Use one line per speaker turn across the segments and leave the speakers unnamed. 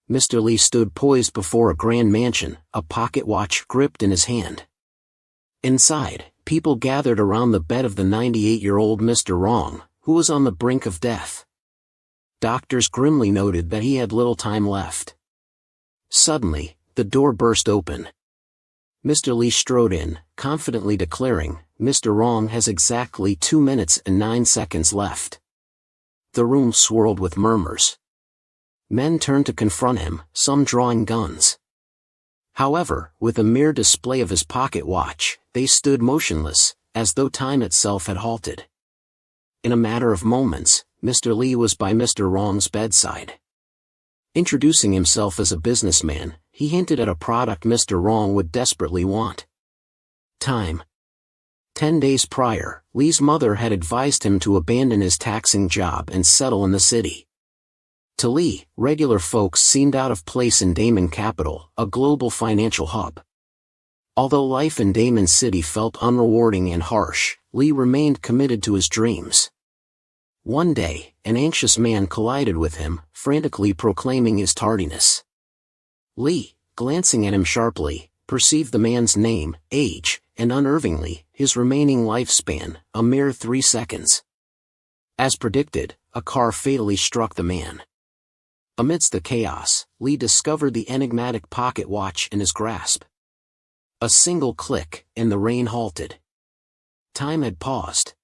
Mr. Li stood poised before a grand mansion, a pocket watch gripped in his hand. Inside, people gathered around the bed of the 98-year-old Mr. Wrong, who was on the brink of death. Doctors grimly noted that he had little time left. Suddenly, the door burst open. Mr. Li strode in, confidently declaring, "Mr. Wrong has exactly 2 minutes and 9 seconds left." The room swirled with murmurs. Men turned to confront him, some drawing guns. However, with a mere display of his pocket watch, they stood motionless, as though time itself had halted. In a matter of moments, Mr. Li was by Mr. Wrong's bedside. Introducing himself as a businessman, he hinted at a product Mr. Wrong would desperately want. Time. 10 days prior, Li's mother had advised him to abandon his taxing job and settle in the city. To Li, regular folks seemed out of place in Damon Capital, a global financial hub. Although life in Damon City felt unrewarding and harsh, Li remained committed to his dreams. One day, an anxious man collided with him, frantically proclaiming his tardiness. Li, glancing at him sharply, perceived the man's name, age, and unnervingly, his remaining lifespan, a mere 3 seconds. As predicted, a car fatally struck the man. Amidst the chaos, Li discovered the enigmatic pocket watch in his grasp. A single click, and the rain halted. Time had paused.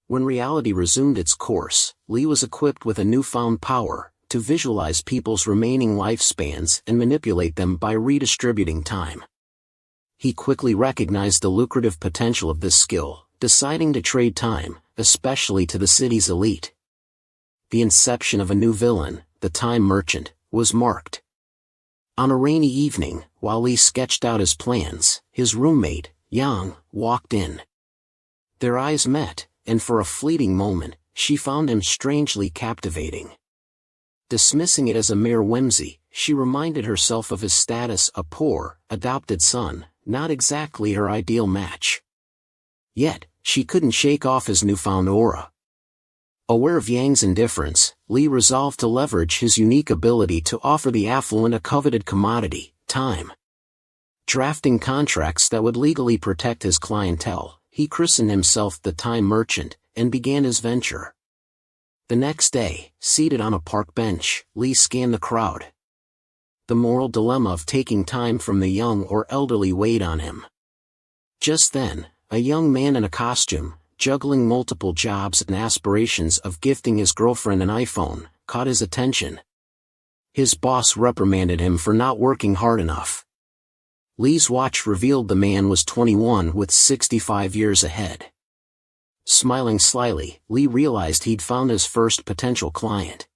When reality resumed its course, Li was equipped with a newfound power, to visualize people's remaining lifespans and manipulate them by redistributing time. He quickly recognized the lucrative potential of this skill, deciding to trade time, especially to the city's elite. The inception of a new villain, the Time Merchant, was marked. On a rainy evening, while Li sketched out his plans, his roommate, Yang, walked in. Their eyes met, and for a fleeting moment, she found him strangely captivating. Dismissing it as a mere whimsy, she reminded herself of his status, a poor, adopted son, not exactly her ideal match. Yet, she couldn't shake off his newfound aura. Aware of Yang's indifference, Li resolved to leverage his unique ability to offer the affluent a coveted commodity, time. Drafting contracts that would legally protect his clientele, he christened himself the Time Merchant, and began his venture. The next day, seated on a park bench, Li scanned the crowd. The moral dilemma of taking time from the young or elderly weighed on him. Just then, a young man in a costume, juggling multiple jobs and aspirations of gifting his girlfriend an iPhone, caught his attention. His boss reprimanded him for not working hard enough. Li's watch revealed the man was 21 with 65 years ahead. Smiling slyly, Li realized he'd found his first potential client.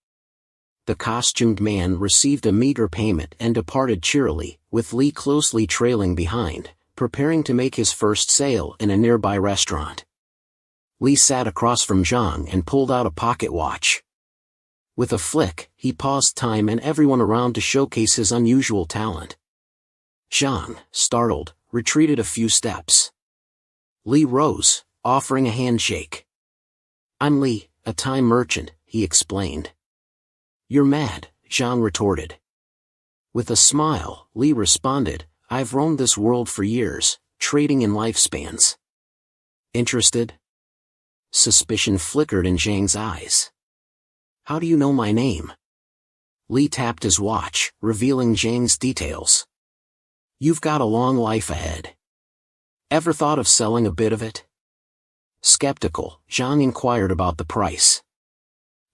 The costumed man received a meager payment and departed cheerily, with Li closely trailing behind, preparing to make his first sale in a nearby restaurant. Li sat across from Zhang and pulled out a pocket watch. With a flick, he paused time and everyone around to showcase his unusual talent. Zhang, startled, retreated a few steps. Li rose, offering a handshake. "I'm Li, a time merchant," he explained. "You're mad," Zhang retorted. With a smile, Li responded, "I've roamed this world for years, trading in lifespans." "Interested?" Suspicion flickered in Zhang's eyes. "How do you know my name?" Li tapped his watch, revealing Zhang's details. "You've got a long life ahead. Ever thought of selling a bit of it?" Skeptical, Zhang inquired about the price.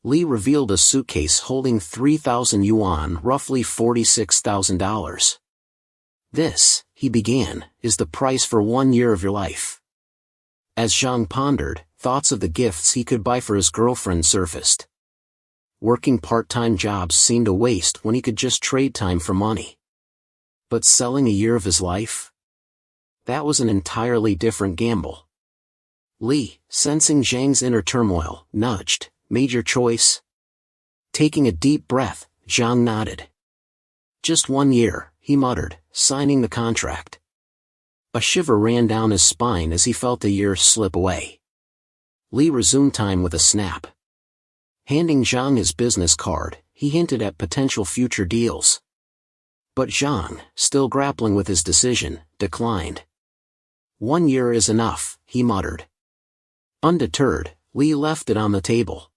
Li revealed a suitcase holding 3,000 yuan, roughly $46,000. "This," he began, "is the price for 1 year of your life." As Zhang pondered, thoughts of the gifts he could buy for his girlfriend surfaced. Working part-time jobs seemed a waste when he could just trade time for money. But selling a year of his life? That was an entirely different gamble. Li, sensing Zhang's inner turmoil, nudged, "Made your choice?" Taking a deep breath, Zhang nodded. "Just 1 year," he muttered, signing the contract. A shiver ran down his spine as he felt a year slip away. Li resumed time with a snap. Handing Zhang his business card, he hinted at potential future deals. But Zhang, still grappling with his decision, declined. 1 year is enough, he muttered. Undeterred, Li left it on the table.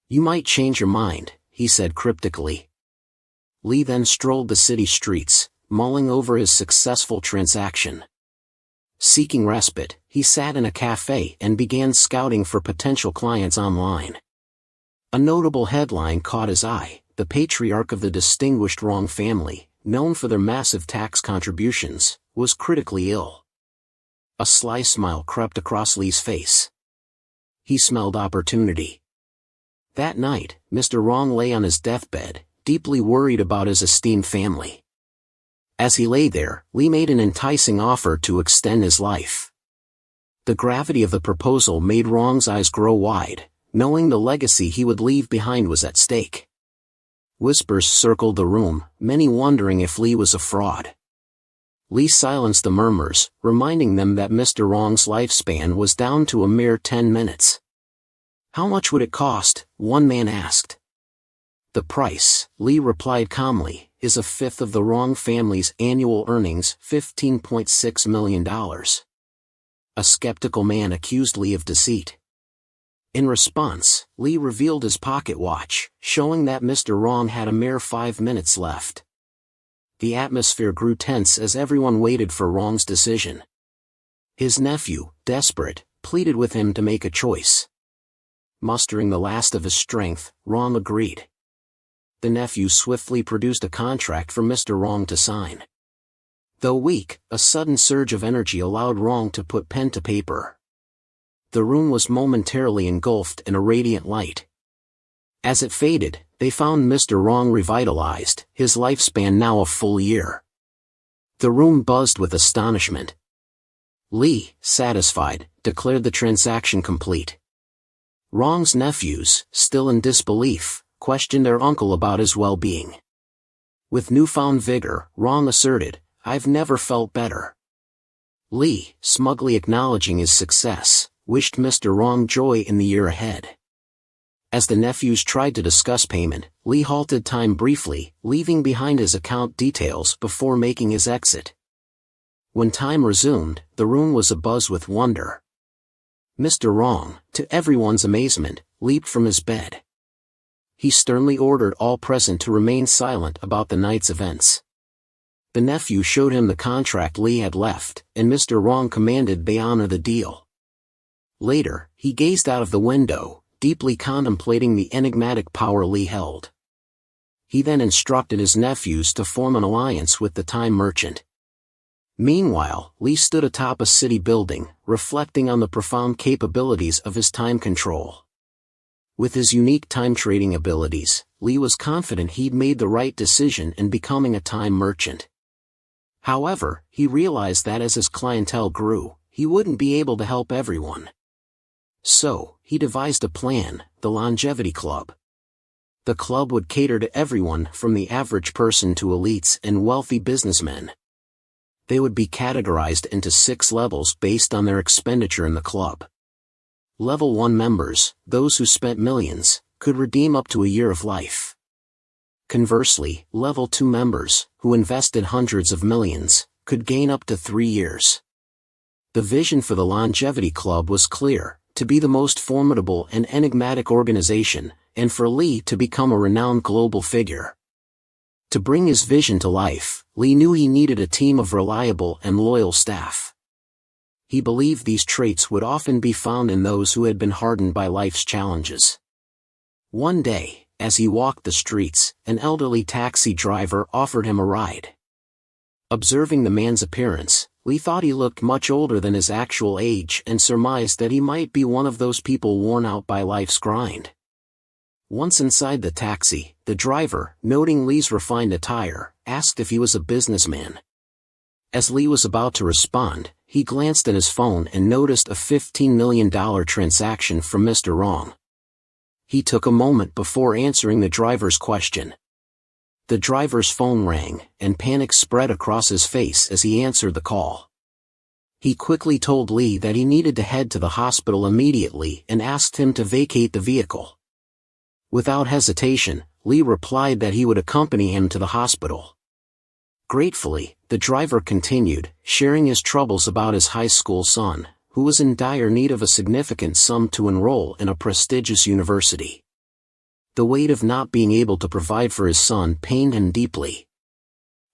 You might change your mind, he said cryptically. Li then strolled the city streets, mulling over his successful transaction. Seeking respite, he sat in a cafe and began scouting for potential clients online. A notable headline caught his eye: the patriarch of the distinguished Wrong family, known for their massive tax contributions, was critically ill. A sly smile crept across Li's face. He smelled opportunity. That night, Mr. Wrong lay on his deathbed, deeply worried about his esteemed family. As he lay there, Li made an enticing offer to extend his life. The gravity of the proposal made Wrong's eyes grow wide, knowing the legacy he would leave behind was at stake. Whispers circled the room, many wondering if Li was a fraud. Li silenced the murmurs, reminding them that Mr. Wrong's lifespan was down to a mere 10 minutes. How much would it cost? One man asked. The price, Li replied calmly, is a fifth of the Wrong family's annual earnings, $15.6 million. A skeptical man accused Li of deceit. In response, Li revealed his pocket watch, showing that Mr. Wrong had a mere 5 minutes left. The atmosphere grew tense as everyone waited for Wrong's decision. His nephew, desperate, pleaded with him to make a choice. Mustering the last of his strength, Wrong agreed. The nephew swiftly produced a contract for Mr. Wrong to sign. Though weak, a sudden surge of energy allowed Wrong to put pen to paper. The room was momentarily engulfed in a radiant light. As it faded, they found Mr. Wrong revitalized, his lifespan now a full year. The room buzzed with astonishment. Li, satisfied, declared the transaction complete. Wrong's nephews, still in disbelief, questioned their uncle about his well-being. With newfound vigor, Wrong asserted, "I've never felt better." Li, smugly acknowledging his success, wished Mr. Wrong joy in the year ahead. As the nephews tried to discuss payment, Li halted time briefly, leaving behind his account details before making his exit. When time resumed, the room was abuzz with wonder. Mr. Wrong, to everyone's amazement, leaped from his bed. He sternly ordered all present to remain silent about the night's events. The nephew showed him the contract Li had left, and Mr. Wrong commanded they honor the deal. Later, he gazed out of the window, deeply contemplating the enigmatic power Li held. He then instructed his nephews to form an alliance with the time merchant. Meanwhile, Li stood atop a city building, reflecting on the profound capabilities of his time control. With his unique time-trading abilities, Li was confident he'd made the right decision in becoming a time merchant. However, he realized that as his clientele grew, he wouldn't be able to help everyone. So, he devised a plan, the Longevity Club. The club would cater to everyone from the average person to elites and wealthy businessmen. They would be categorized into 6 levels based on their expenditure in the club. Level 1 members, those who spent millions, could redeem up to a year of life. Conversely, Level 2 members, who invested hundreds of millions, could gain up to 3 years. The vision for the Longevity Club was clear: to be the most formidable and enigmatic organization, and for Li to become a renowned global figure. To bring his vision to life, Li knew he needed a team of reliable and loyal staff. He believed these traits would often be found in those who had been hardened by life's challenges. One day, as he walked the streets, an elderly taxi driver offered him a ride. Observing the man's appearance, Li thought he looked much older than his actual age and surmised that he might be one of those people worn out by life's grind. Once inside the taxi, the driver, noting Li's refined attire, asked if he was a businessman. As Li was about to respond, he glanced at his phone and noticed a $15 million transaction from Mr. Wrong. He took a moment before answering the driver's question. The driver's phone rang, and panic spread across his face as he answered the call. He quickly told Li that he needed to head to the hospital immediately and asked him to vacate the vehicle. Without hesitation, Lee replied that he would accompany him to the hospital. Gratefully, the driver continued, sharing his troubles about his high school son, who was in dire need of a significant sum to enroll in a prestigious university. The weight of not being able to provide for his son pained him deeply.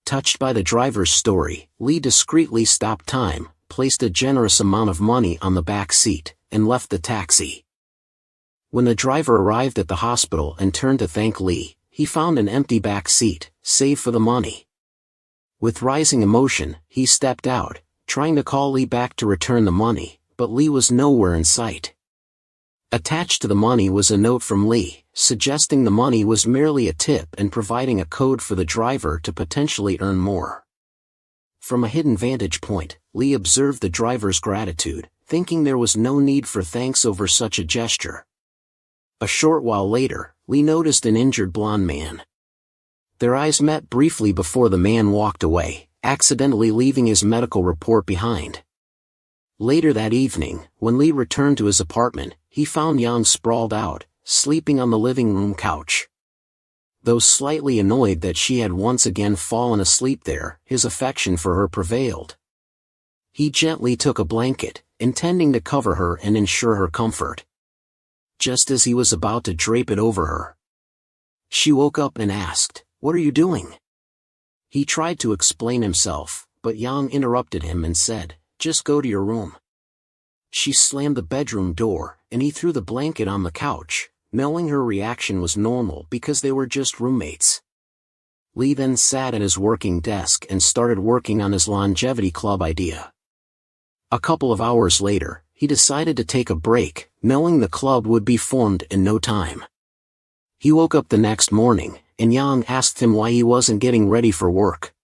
Touched by the driver's story, Lee discreetly stopped time, placed a generous amount of money on the back seat, and left the taxi. When the driver arrived at the hospital and turned to thank Lee, he found an empty back seat, save for the money. With rising emotion, he stepped out, trying to call Lee back to return the money, but Lee was nowhere in sight. Attached to the money was a note from Lee, suggesting the money was merely a tip and providing a code for the driver to potentially earn more. From a hidden vantage point, Lee observed the driver's gratitude, thinking there was no need for thanks over such a gesture. A short while later, Lee noticed an injured blond man. Their eyes met briefly before the man walked away, accidentally leaving his medical report behind. Later that evening, when Lee returned to his apartment, he found Yang sprawled out, sleeping on the living room couch. Though slightly annoyed that she had once again fallen asleep there, his affection for her prevailed. He gently took a blanket, intending to cover her and ensure her comfort. Just as he was about to drape it over her, she woke up and asked, "What are you doing?" He tried to explain himself, but Yang interrupted him and said, "Just go to your room." She slammed the bedroom door, and he threw the blanket on the couch, knowing her reaction was normal because they were just roommates. Lee then sat at his working desk and started working on his longevity club idea. A couple of hours later, he decided to take a break, knowing the club would be formed in no time. He woke up the next morning, and Yang asked him why he wasn't getting ready for work.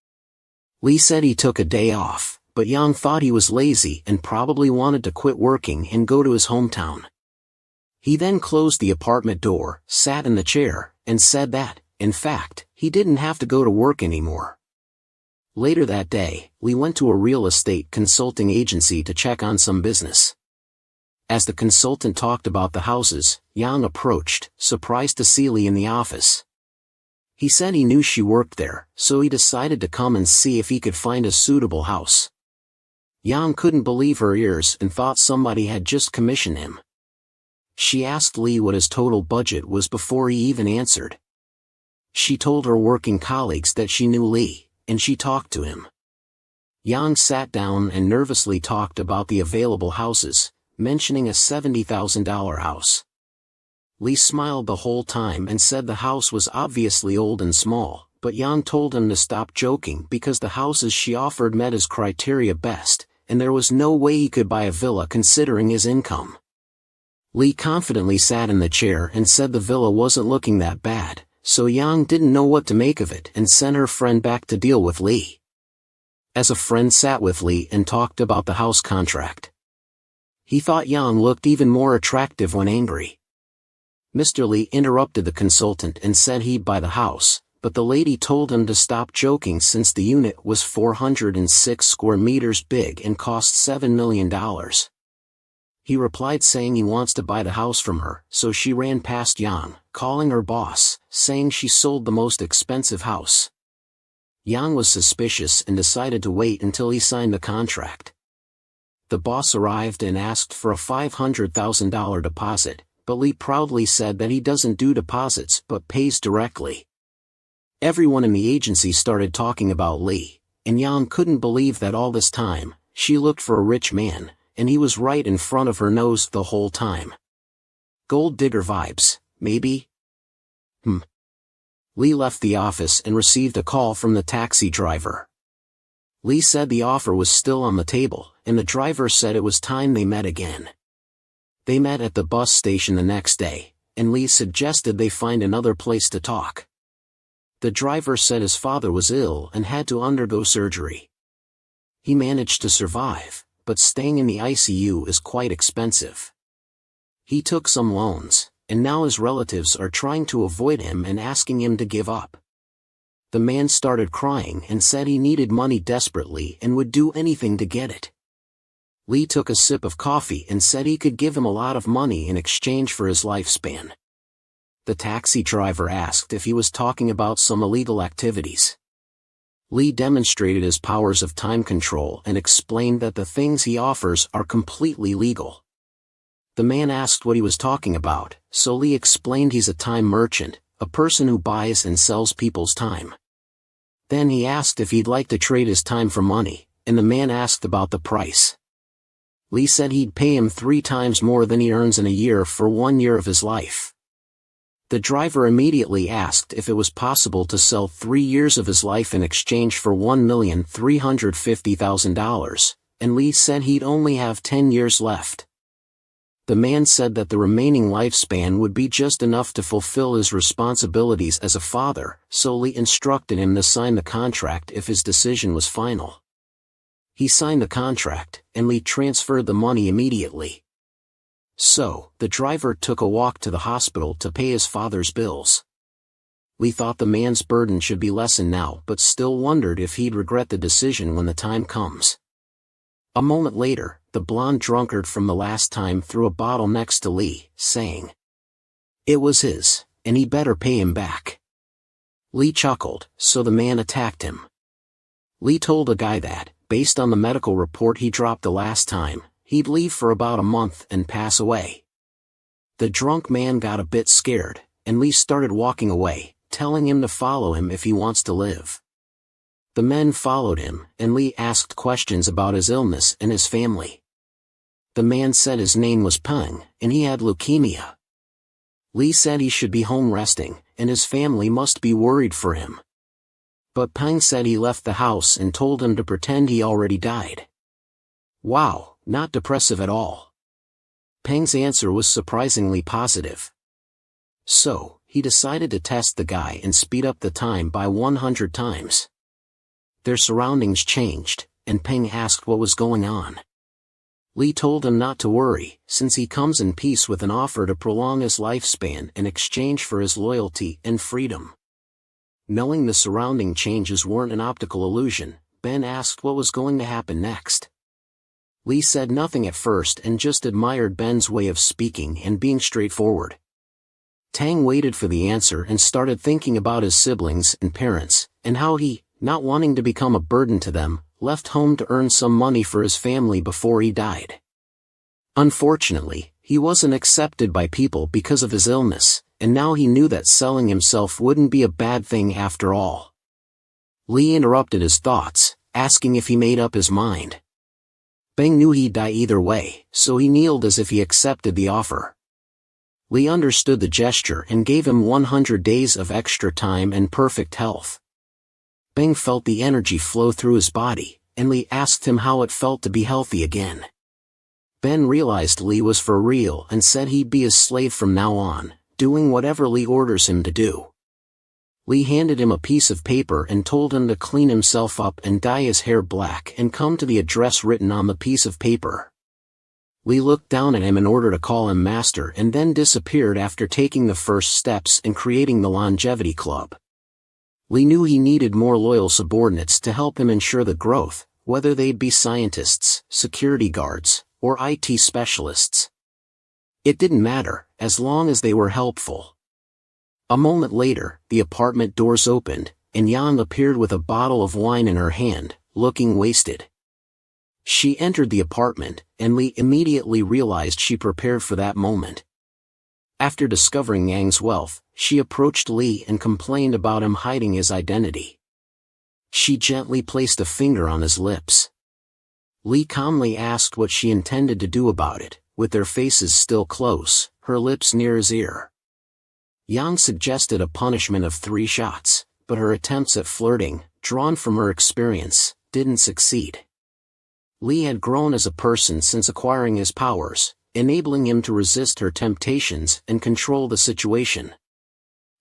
Lee said he took a day off, but Yang thought he was lazy and probably wanted to quit working and go to his hometown. He then closed the apartment door, sat in the chair, and said that, in fact, he didn't have to go to work anymore. Later that day, Lee went to a real estate consulting agency to check on some business. As the consultant talked about the houses, Yang approached, surprised to see Lee in the office. He said he knew she worked there, so he decided to come and see if he could find a suitable house. Yang couldn't believe her ears and thought somebody had just commissioned him. She asked Lee what his total budget was before he even answered. She told her working colleagues that she knew Lee, and she talked to him. Yang sat down and nervously talked about the available houses, mentioning a $70,000 house. Lee smiled the whole time and said the house was obviously old and small, but Yang told him to stop joking because the houses she offered met his criteria best, and there was no way he could buy a villa considering his income. Lee confidently sat in the chair and said the villa wasn't looking that bad, so Yang didn't know what to make of it and sent her friend back to deal with Lee. As a friend sat with Lee and talked about the house contract, he thought Yang looked even more attractive when angry. Mr. Lee interrupted the consultant and said he'd buy the house, but the lady told him to stop joking since the unit was 406 square meters big and cost $7 million. He replied saying he wants to buy the house from her, so she ran past Yang, calling her boss, saying she sold the most expensive house. Yang was suspicious and decided to wait until he signed the contract. The boss arrived and asked for a $500,000 deposit, but Lee proudly said that he doesn't do deposits but pays directly. Everyone in the agency started talking about Lee, and Yang couldn't believe that all this time, she looked for a rich man, and he was right in front of her nose the whole time. Gold digger vibes, maybe? Lee left the office and received a call from the taxi driver. Lee said the offer was still on the table, and the driver said it was time they met again. They met at the bus station the next day, and Lee suggested they find another place to talk. The driver said his father was ill and had to undergo surgery. He managed to survive, but staying in the ICU is quite expensive. He took some loans, and now his relatives are trying to avoid him and asking him to give up. The man started crying and said he needed money desperately and would do anything to get it. Lee took a sip of coffee and said he could give him a lot of money in exchange for his lifespan. The taxi driver asked if he was talking about some illegal activities. Lee demonstrated his powers of time control and explained that the things he offers are completely legal. The man asked what he was talking about, so Lee explained he's a time merchant, a person who buys and sells people's time. Then he asked if he'd like to trade his time for money, and the man asked about the price. Lee said he'd pay him 3 times more than he earns in a year for 1 year of his life. The driver immediately asked if it was possible to sell 3 years of his life in exchange for $1,350,000, and Lee said he'd only have 10 years left. The man said that the remaining lifespan would be just enough to fulfill his responsibilities as a father, so Lee instructed him to sign the contract if his decision was final. He signed the contract, and Lee transferred the money immediately. So, the driver took a walk to the hospital to pay his father's bills. Lee thought the man's burden should be lessened now, but still wondered if he'd regret the decision when the time comes. A moment later, the blonde drunkard from the last time threw a bottle next to Lee, saying it was his, and he better pay him back. Lee chuckled, so the man attacked him. Lee told a guy that, based on the medical report he dropped the last time, he'd leave for about a month and pass away. The drunk man got a bit scared, and Lee started walking away, telling him to follow him if he wants to live. The men followed him, and Lee asked questions about his illness and his family. The man said his name was Peng, and he had leukemia. Lee said he should be home resting, and his family must be worried for him. But Peng said he left the house and told him to pretend he already died. Wow, not depressive at all. Peng's answer was surprisingly positive. So, he decided to test the guy and speed up the time by 100 times. Their surroundings changed, and Peng asked what was going on. Lee told him not to worry, since he comes in peace with an offer to prolong his lifespan in exchange for his loyalty and freedom. Knowing the surrounding changes weren't an optical illusion, Ben asked what was going to happen next. Lee said nothing at first and just admired Ben's way of speaking and being straightforward. Tang waited for the answer and started thinking about his siblings and parents, and how he, not wanting to become a burden to them, left home to earn some money for his family before he died. Unfortunately, he wasn't accepted by people because of his illness, and now he knew that selling himself wouldn't be a bad thing after all. Lee interrupted his thoughts, asking if he made up his mind. Beng knew he'd die either way, so he kneeled as if he accepted the offer. Lee understood the gesture and gave him 100 days of extra time and perfect health. Beng felt the energy flow through his body, and Lee asked him how it felt to be healthy again. Ben realized Lee was for real and said he'd be his slave from now on, doing whatever Lee orders him to do. Lee handed him a piece of paper and told him to clean himself up and dye his hair black and come to the address written on the piece of paper. Lee looked down at him in order to call him master and then disappeared after taking the first steps in creating the Longevity Club. Lee knew he needed more loyal subordinates to help him ensure the growth, whether they'd be scientists, security guards, or IT specialists. It didn't matter, as long as they were helpful. A moment later, the apartment doors opened, and Yang appeared with a bottle of wine in her hand, looking wasted. She entered the apartment, and Lee immediately realized she prepared for that moment. After discovering Yang's wealth, she approached Lee and complained about him hiding his identity. She gently placed a finger on his lips. Lee calmly asked what she intended to do about it, with their faces still close, her lips near his ear. Yang suggested a punishment of 3 shots, but her attempts at flirting, drawn from her experience, didn't succeed. Lee had grown as a person since acquiring his powers, enabling him to resist her temptations and control the situation.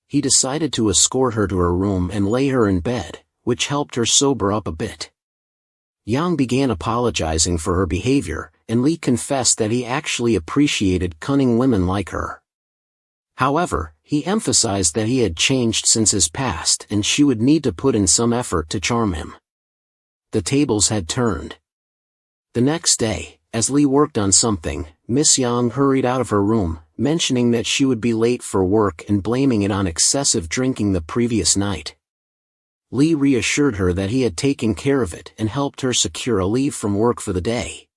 He decided to escort her to her room and lay her in bed, which helped her sober up a bit. Yang began apologizing for her behavior, and Lee confessed that he actually appreciated cunning women like her. However, he emphasized that he had changed since his past and she would need to put in some effort to charm him. The tables had turned. The next day, As Lee worked on something, Miss Yang hurried out of her room, mentioning that she would be late for work and blaming it on excessive drinking the previous night. Lee reassured her that he had taken care of it and helped her secure a leave from work for the day.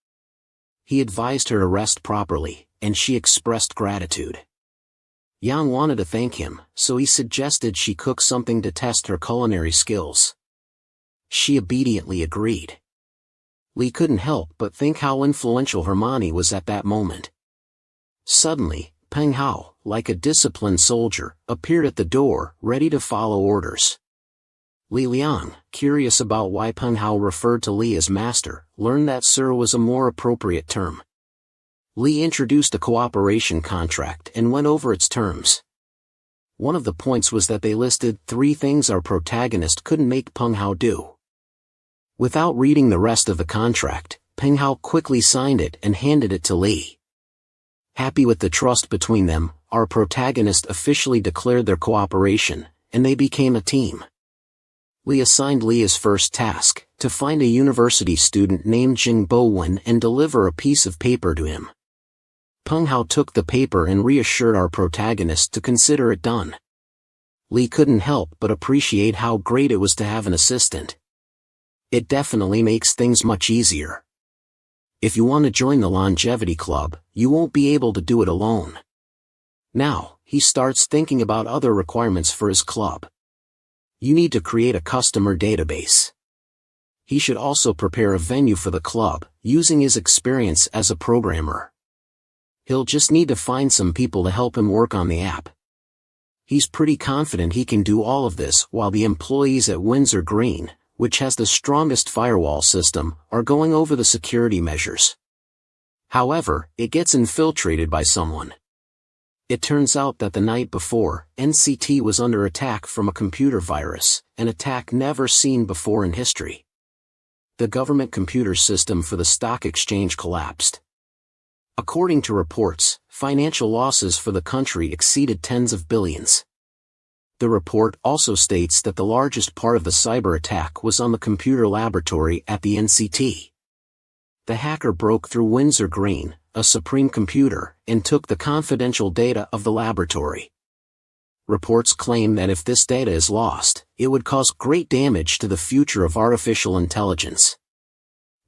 He advised her to rest properly, and she expressed gratitude. Yang wanted to thank him, so he suggested she cook something to test her culinary skills. She obediently agreed. Lee couldn't help but think how influential Hermione was at that moment. Suddenly, Peng Hao, like a disciplined soldier, appeared at the door, ready to follow orders. Li Liang, curious about why Peng Hao referred to Lee as master, learned that sir was a more appropriate term. Lee introduced a cooperation contract and went over its terms. One of the points was that they listed 3 things our protagonist couldn't make Peng Hao do. Without reading the rest of the contract, Peng Hao quickly signed it and handed it to Lee. Happy with the trust between them, our protagonist officially declared their cooperation, and they became a team. Lee assigned Lee his first task, to find a university student named Jing Bowen and deliver a piece of paper to him. Peng Hao took the paper and reassured our protagonist to consider it done. Lee couldn't help but appreciate how great it was to have an assistant. It definitely makes things much easier. If you want to join the longevity club, you won't be able to do it alone. Now, he starts thinking about other requirements for his club. You need to create a customer database. He should also prepare a venue for the club, using his experience as a programmer. He'll just need to find some people to help him work on the app. He's pretty confident he can do all of this while the employees at Windsor Green, which has the strongest firewall system, are going over the security measures. However, it gets infiltrated by someone. It turns out that the night before, NCT was under attack from a computer virus, an attack never seen before in history. The government computer system for the stock exchange collapsed. According to reports, financial losses for the country exceeded tens of billions. The report also states that the largest part of the cyber attack was on the computer laboratory at the NCT. The hacker broke through Windsor Green, a supreme computer, and took the confidential data of the laboratory. Reports claim that if this data is lost, it would cause great damage to the future of artificial intelligence.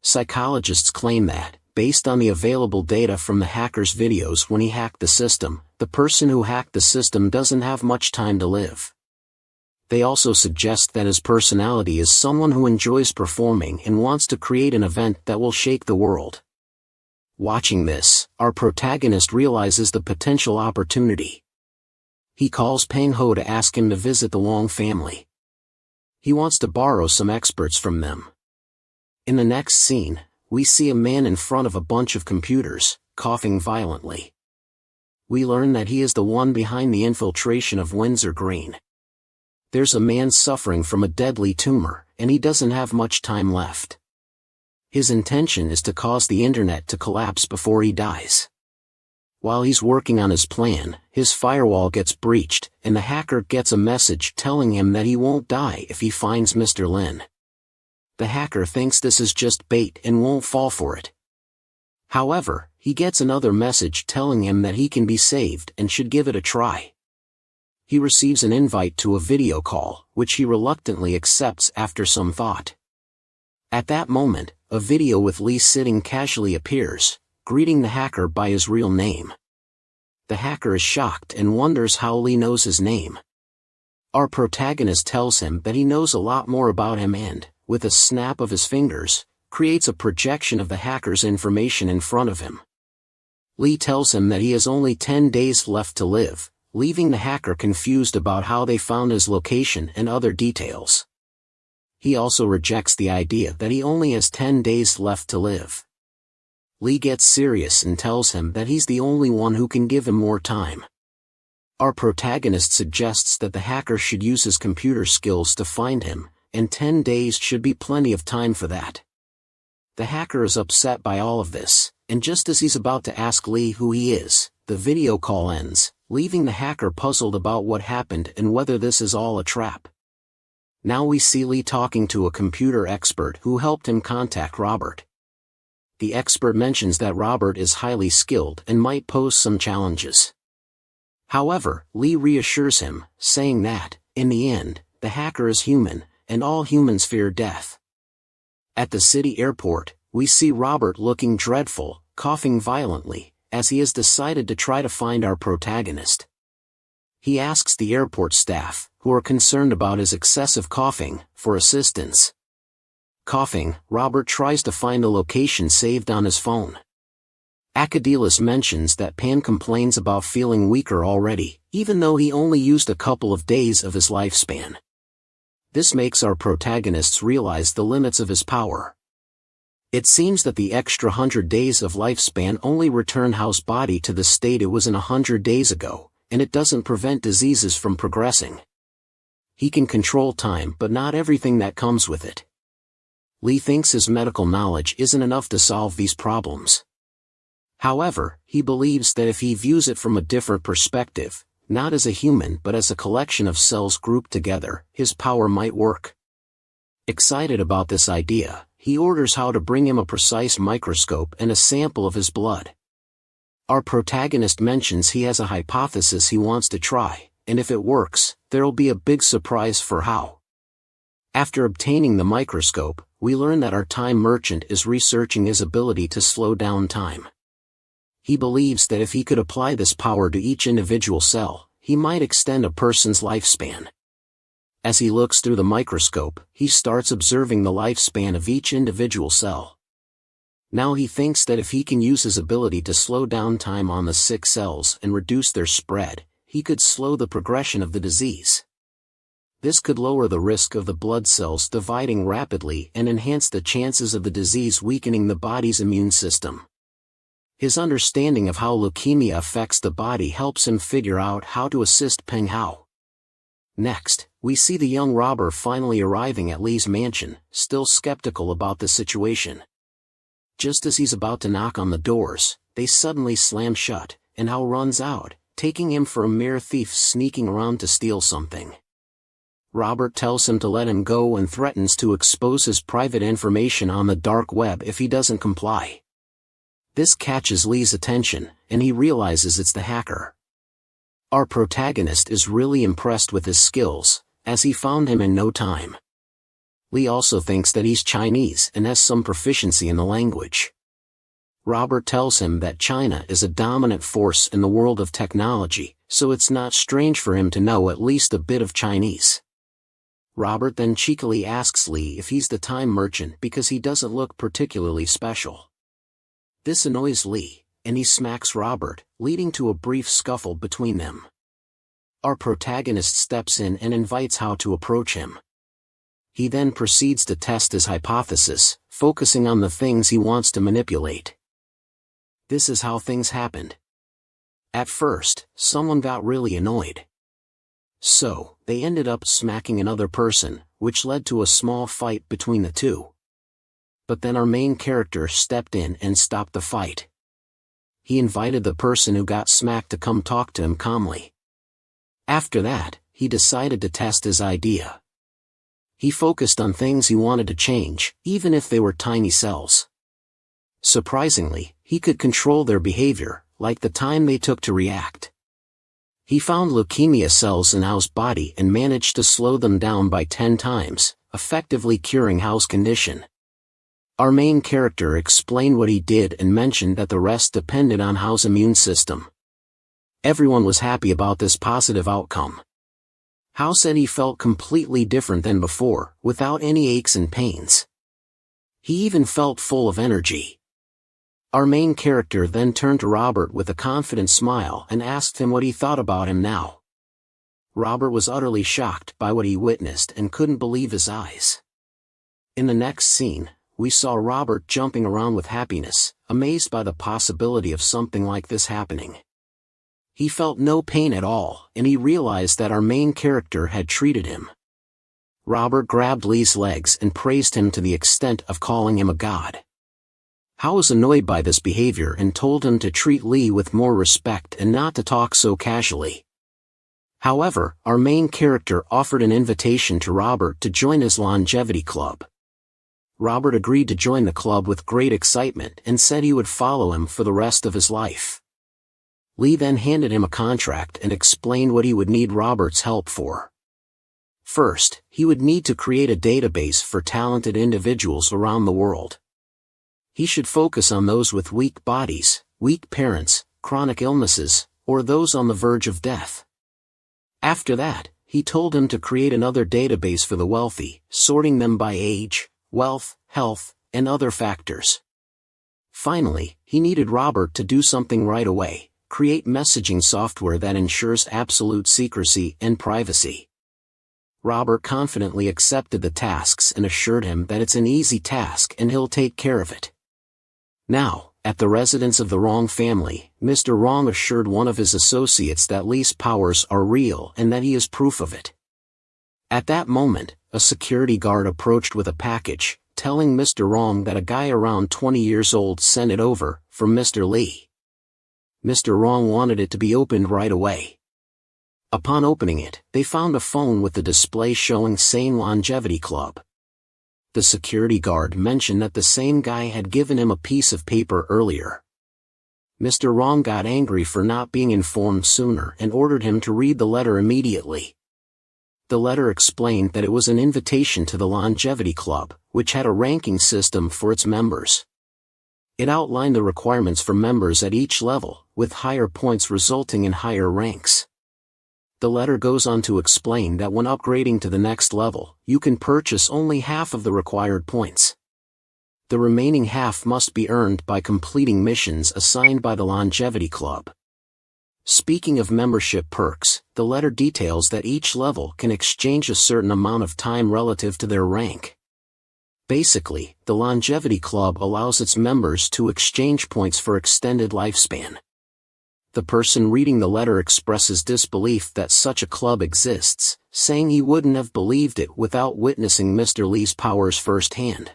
Psychologists claim that, based on the available data from the hacker's videos when he hacked the system, the person who hacked the system doesn't have much time to live. They also suggest that his personality is someone who enjoys performing and wants to create an event that will shake the world. Watching this, our protagonist realizes the potential opportunity. He calls Peng Hao to ask him to visit the Wong family. He wants to borrow some experts from them. In the next scene, we see a man in front of a bunch of computers, coughing violently. We learn that he is the one behind the infiltration of Windsor Green. There's a man suffering from a deadly tumor, and he doesn't have much time left. His intention is to cause the internet to collapse before he dies. While he's working on his plan, his firewall gets breached, and the hacker gets a message telling him that he won't die if he finds Mr. Lin. The hacker thinks this is just bait and won't fall for it. However, he gets another message telling him that he can be saved and should give it a try. He receives an invite to a video call, which he reluctantly accepts after some thought. At that moment, a video with Lee sitting casually appears, greeting the hacker by his real name. The hacker is shocked and wonders how Lee knows his name. Our protagonist tells him that he knows a lot more about him and, with a snap of his fingers, creates a projection of the hacker's information in front of him. Lee tells him that he has only 10 days left to live, leaving the hacker confused about how they found his location and other details. He also rejects the idea that he only has 10 days left to live. Lee gets serious and tells him that he's the only one who can give him more time. Our protagonist suggests that the hacker should use his computer skills to find him, and 10 days should be plenty of time for that. The hacker is upset by all of this, and just as he's about to ask Lee who he is, the video call ends, leaving the hacker puzzled about what happened and whether this is all a trap. Now we see Lee talking to a computer expert who helped him contact Robert. the expert mentions that Robert is highly skilled and might pose some challenges. However, Lee reassures him, saying that, in the end, the hacker is human, and all humans fear death. At the city airport, we see Robert looking dreadful, coughing violently, as he has decided to try to find our protagonist. He asks the airport staff, who are concerned about his excessive coughing, for assistance. Coughing, Robert tries to find a location saved on his phone. Acadilus mentions that Pan complains about feeling weaker already, even though he only used a couple of days of his lifespan. This makes our protagonists realize the limits of his power. It seems that the extra 100 days of lifespan only return Hao's body to the state it was in 100 days ago, and it doesn't prevent diseases from progressing. He can control time but not everything that comes with it. Lee thinks his medical knowledge isn't enough to solve these problems. However, he believes that if he views it from a different perspective, not as a human but as a collection of cells grouped together, his power might work. Excited about this idea, he orders Hao to bring him a precise microscope and a sample of his blood. Our protagonist mentions he has a hypothesis he wants to try, and if it works, there'll be a big surprise for Hao. After obtaining the microscope, we learn that our time merchant is researching his ability to slow down time. He believes that if he could apply this power to each individual cell, he might extend a person's lifespan. As he looks through the microscope, he starts observing the lifespan of each individual cell. Now he thinks that if he can use his ability to slow down time on the sick cells and reduce their spread, he could slow the progression of the disease. This could lower the risk of the blood cells dividing rapidly and enhance the chances of the disease weakening the body's immune system. His understanding of how leukemia affects the body helps him figure out how to assist Peng Hao. Next, we see the young robber finally arriving at Lee's mansion, still skeptical about the situation. Just as he's about to knock on the doors, they suddenly slam shut, and Hao runs out, taking him for a mere thief sneaking around to steal something. Robert tells him to let him go and threatens to expose his private information on the dark web if he doesn't comply. This catches Lee's attention, and he realizes it's the hacker. Our protagonist is really impressed with his skills, as he found him in no time. Lee also thinks that he's Chinese and has some proficiency in the language. Robert tells him that China is a dominant force in the world of technology, so it's not strange for him to know at least a bit of Chinese. Robert then cheekily asks Lee if he's the time merchant because he doesn't look particularly special. This annoys Lee, and he smacks Robert, leading to a brief scuffle between them. Our protagonist steps in and invites Hao to approach him. He then proceeds to test his hypothesis, focusing on the things he wants to manipulate. This is how things happened. At first, someone got really annoyed. So, they ended up smacking another person, which led to a small fight between the two. But then our main character stepped in and stopped the fight. He invited the person who got smacked to come talk to him calmly. After that, he decided to test his idea. He focused on things he wanted to change, even if they were tiny cells. Surprisingly, he could control their behavior, like the time they took to react. He found leukemia cells in Hao's body and managed to slow them down by 10 times, effectively curing Hao's condition. Our main character explained what he did and mentioned that the rest depended on Hao's immune system. Everyone was happy about this positive outcome. Hao said he felt completely different than before, without any aches and pains. He even felt full of energy. Our main character then turned to Robert with a confident smile and asked him what he thought about him now. Robert was utterly shocked by what he witnessed and couldn't believe his eyes. In the next scene, we saw Robert jumping around with happiness, amazed by the possibility of something like this happening. He felt no pain at all, and he realized that our main character had treated him. Robert grabbed Lee's legs and praised him to the extent of calling him a god. Hao was annoyed by this behavior and told him to treat Lee with more respect and not to talk so casually. However, our main character offered an invitation to Robert to join his longevity club. Robert agreed to join the club with great excitement and said he would follow him for the rest of his life. Lee then handed him a contract and explained what he would need Robert's help for. First, he would need to create a database for talented individuals around the world. He should focus on those with weak bodies, weak parents, chronic illnesses, or those on the verge of death. After that, he told him to create another database for the wealthy, sorting them by age, wealth, health, and other factors. Finally, he needed Robert to do something right away: create messaging software that ensures absolute secrecy and privacy. Robert confidently accepted the tasks and assured him that it's an easy task and he'll take care of it. Now, at the residence of the Wrong family, Mr. Wrong assured one of his associates that Lee's powers are real and that he is proof of it. At that moment, a security guard approached with a package, telling Mr. Wrong that a guy around 20 years old sent it over, from Mr. Lee. Mr. Wrong wanted it to be opened right away. Upon opening it, they found a phone with the display showing Sane Longevity Club. The security guard mentioned that the same guy had given him a piece of paper earlier. Mr. Wrong got angry for not being informed sooner and ordered him to read the letter immediately. The letter explained that it was an invitation to the Longevity Club, which had a ranking system for its members. It outlined the requirements for members at each level, with higher points resulting in higher ranks. The letter goes on to explain that when upgrading to the next level, you can purchase only half of the required points. The remaining half must be earned by completing missions assigned by the Longevity Club. Speaking of membership perks, the letter details that each level can exchange a certain amount of time relative to their rank. Basically, the Longevity Club allows its members to exchange points for extended lifespan. The person reading the letter expresses disbelief that such a club exists, saying he wouldn't have believed it without witnessing Mr. Lee's powers firsthand.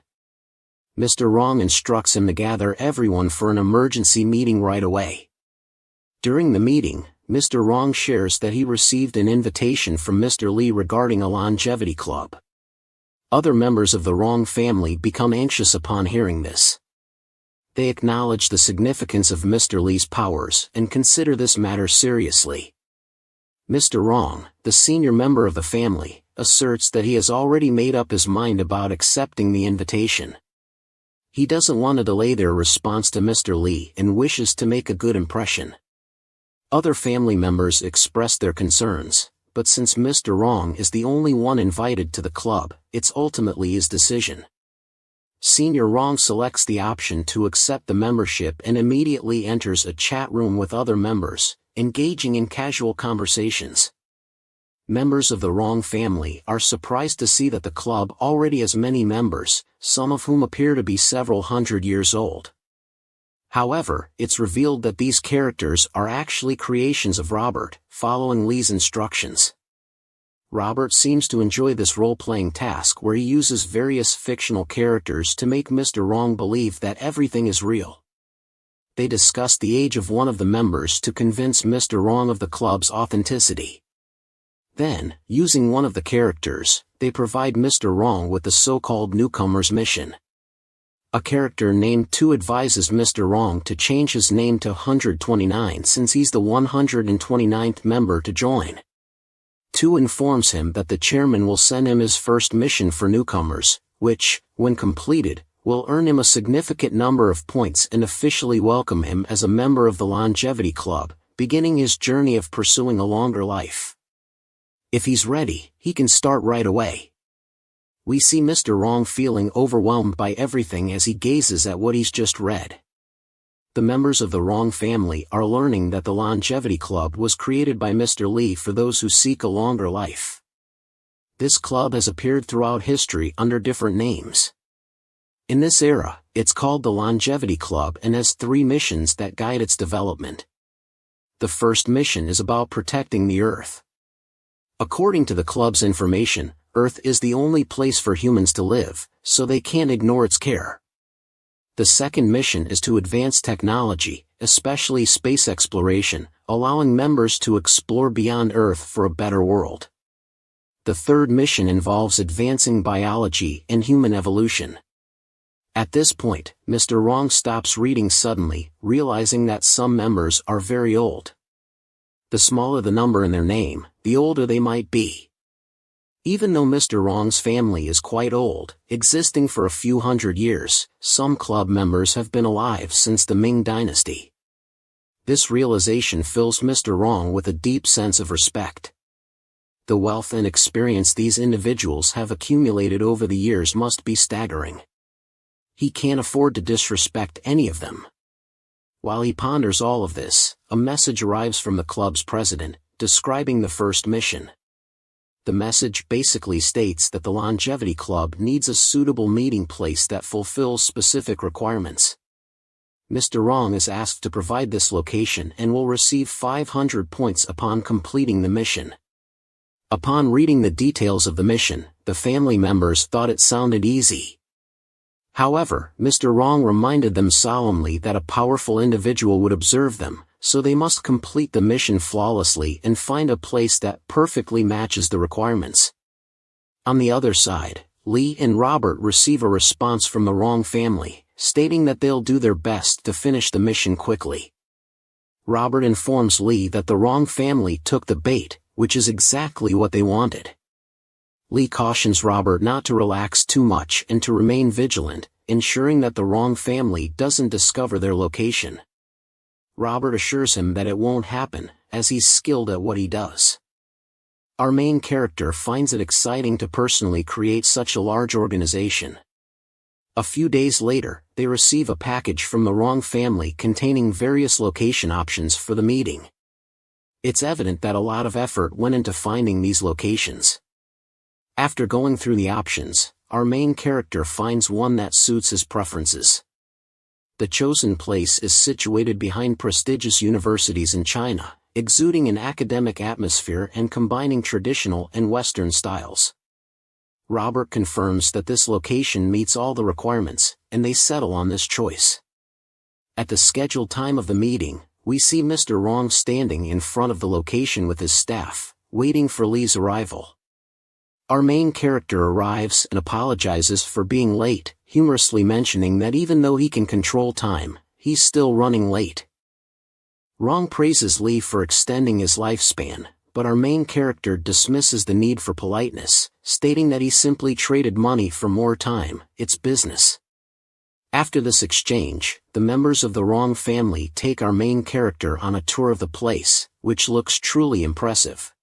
Mr. Wrong instructs him to gather everyone for an emergency meeting right away. During the meeting, Mr. Wrong shares that he received an invitation from Mr. Lee regarding a Longevity Club. Other members of the Wrong family become anxious upon hearing this. They acknowledge the significance of Mr. Lee's powers and consider this matter seriously. Mr. Wrong, the senior member of the family, asserts that he has already made up his mind about accepting the invitation. He doesn't want to delay their response to Mr. Lee and wishes to make a good impression. Other family members express their concerns, but since Mr. Wrong is the only one invited to the club, it's ultimately his decision. Senior Wrong selects the option to accept the membership and immediately enters a chat room with other members, engaging in casual conversations. Members of the Wrong family are surprised to see that the club already has many members, some of whom appear to be several hundred years old. However, it's revealed that these characters are actually creations of Robert, following Lee's instructions. Robert seems to enjoy this role-playing task where he uses various fictional characters to make Mr. Wrong believe that everything is real. They discuss the age of one of the members to convince Mr. Wrong of the club's authenticity. Then, using one of the characters, they provide Mr. Wrong with the so-called newcomer's mission. A character named 2 advises Mr. Wrong to change his name to 129 since he's the 129th member to join. 2 informs him that the chairman will send him his first mission for newcomers, which, when completed, will earn him a significant number of points and officially welcome him as a member of the Longevity Club, beginning his journey of pursuing a longer life. If he's ready, he can start right away. We see Mr. Wrong feeling overwhelmed by everything as he gazes at what he's just read. The members of the Wrong family are learning that the Longevity Club was created by Mr. Lee for those who seek a longer life. This club has appeared throughout history under different names. In this era, it's called the Longevity Club and has 3 missions that guide its development. The first mission is about protecting the Earth. According to the club's information, Earth is the only place for humans to live, so they can't ignore its care. The second mission is to advance technology, especially space exploration, allowing members to explore beyond Earth for a better world. The third mission involves advancing biology and human evolution. At this point, Mr. Wrong stops reading suddenly, realizing that some members are very old. The smaller the number in their name, the older they might be. Even though Mr. Wrong's family is quite old, existing for a few hundred years, some club members have been alive since the Ming Dynasty. This realization fills Mr. Wrong with a deep sense of respect. The wealth and experience these individuals have accumulated over the years must be staggering. He can't afford to disrespect any of them. While he ponders all of this, a message arrives from the club's president, describing the first mission. The message basically states that the Longevity Club needs a suitable meeting place that fulfills specific requirements. Mr. Wrong is asked to provide this location and will receive 500 points upon completing the mission. Upon reading the details of the mission, the family members thought it sounded easy. However, Mr. Wrong reminded them solemnly that a powerful individual would observe them, so they must complete the mission flawlessly and find a place that perfectly matches the requirements. On the other side, Lee and Robert receive a response from the Wrong family, stating that they'll do their best to finish the mission quickly. Robert informs Lee that the Wrong family took the bait, which is exactly what they wanted. Lee cautions Robert not to relax too much and to remain vigilant, ensuring that the Wrong family doesn't discover their location. Robert assures him that it won't happen, as he's skilled at what he does. Our main character finds it exciting to personally create such a large organization. A few days later, they receive a package from the Wrong family containing various location options for the meeting. It's evident that a lot of effort went into finding these locations. After going through the options, our main character finds one that suits his preferences. The chosen place is situated behind prestigious universities in China, exuding an academic atmosphere and combining traditional and Western styles. Robert confirms that this location meets all the requirements, and they settle on this choice. At the scheduled time of the meeting, we see Mr. Wrong standing in front of the location with his staff, waiting for Lee's arrival. Our main character arrives and apologizes for being late, humorously mentioning that even though he can control time, he's still running late. Wrong praises Lee for extending his lifespan, but our main character dismisses the need for politeness, stating that he simply traded money for more time. It's business. After this exchange, the members of the Wrong family take our main character on a tour of the place, which looks truly impressive.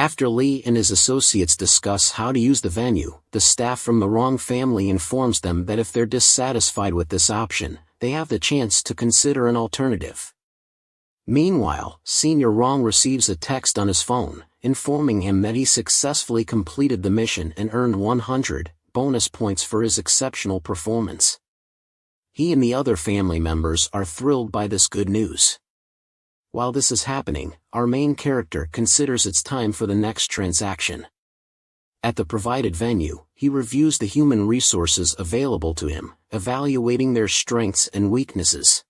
After Lee and his associates discuss how to use the venue, the staff from the Wrong family informs them that if they're dissatisfied with this option, they have the chance to consider an alternative. Meanwhile, Senior Wrong receives a text on his phone, informing him that he successfully completed the mission and earned 100 bonus points for his exceptional performance. He and the other family members are thrilled by this good news. While this is happening, our main character considers it's time for the next transaction. At the provided venue, he reviews the human resources available to him, evaluating their strengths and weaknesses.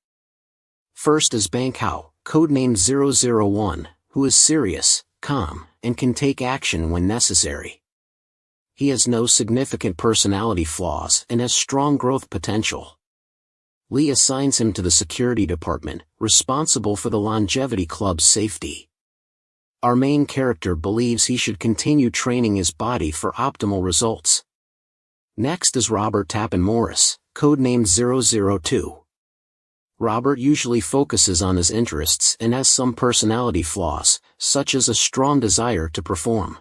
First is Bang Hao, codenamed 001, who is serious, calm, and can take action when necessary. He has no significant personality flaws and has strong growth potential. Lee assigns him to the security department, responsible for the Longevity Club's safety. Our main character believes he should continue training his body for optimal results. Next is Robert Tappan Morris, codenamed 002. Robert usually focuses on his interests and has some personality flaws, such as a strong desire to perform.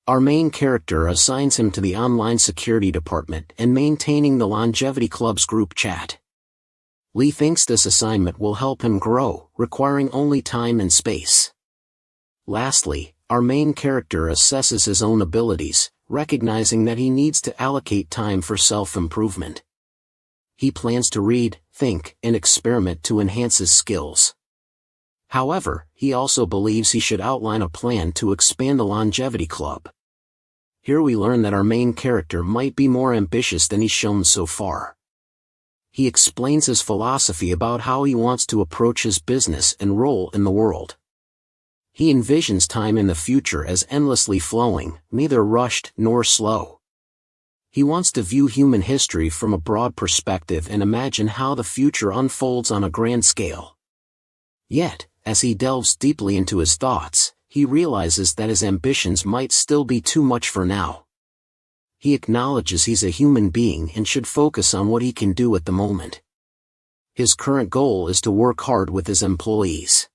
Our main character assigns him to the online security department and maintaining the Longevity Club's group chat. Lee thinks this assignment will help him grow, requiring only time and space. Lastly, our main character assesses his own abilities, recognizing that he needs to allocate time for self-improvement. He plans to read, think, and experiment to enhance his skills. However, he also believes he should outline a plan to expand the Longevity Club. Here we learn that our main character might be more ambitious than he's shown so far. He explains his philosophy about how he wants to approach his business and role in the world. He envisions time in the future as endlessly flowing, neither rushed nor slow. He wants to view human history from a broad perspective and imagine how the future unfolds on a grand scale. Yet, as he delves deeply into his thoughts, he realizes that his ambitions might still be too much for now. He acknowledges he's a human being and should focus on what he can do at the moment. His current goal is to work hard with his employees.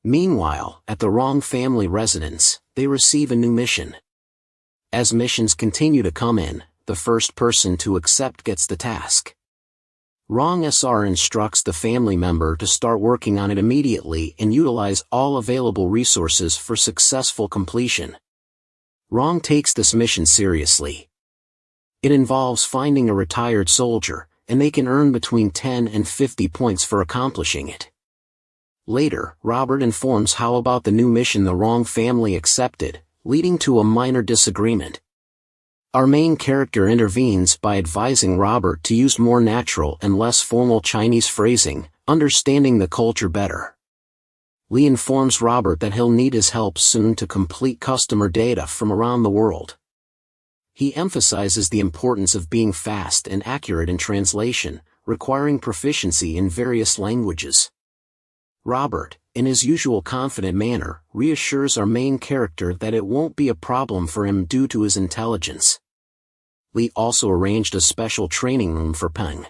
Meanwhile, at the Wrong family residence, they receive a new mission. As missions continue to come in, the first person to accept gets the task. Wrong SR instructs the family member to start working on it immediately and utilize all available resources for successful completion. Wrong takes this mission seriously. It involves finding a retired soldier, and they can earn between 10 and 50 points for accomplishing it. Later, Robert informs how about the new mission the Wrong family accepted, leading to a minor disagreement. Our main character intervenes by advising Robert to use more natural and less formal Chinese phrasing, understanding the culture better. Lee informs Robert that he'll need his help soon to complete customer data from around the world. He emphasizes the importance of being fast and accurate in translation, requiring proficiency in various languages. Robert, in his usual confident manner, reassures our main character that it won't be a problem for him due to his intelligence. Lee also arranged a special training room for Peng.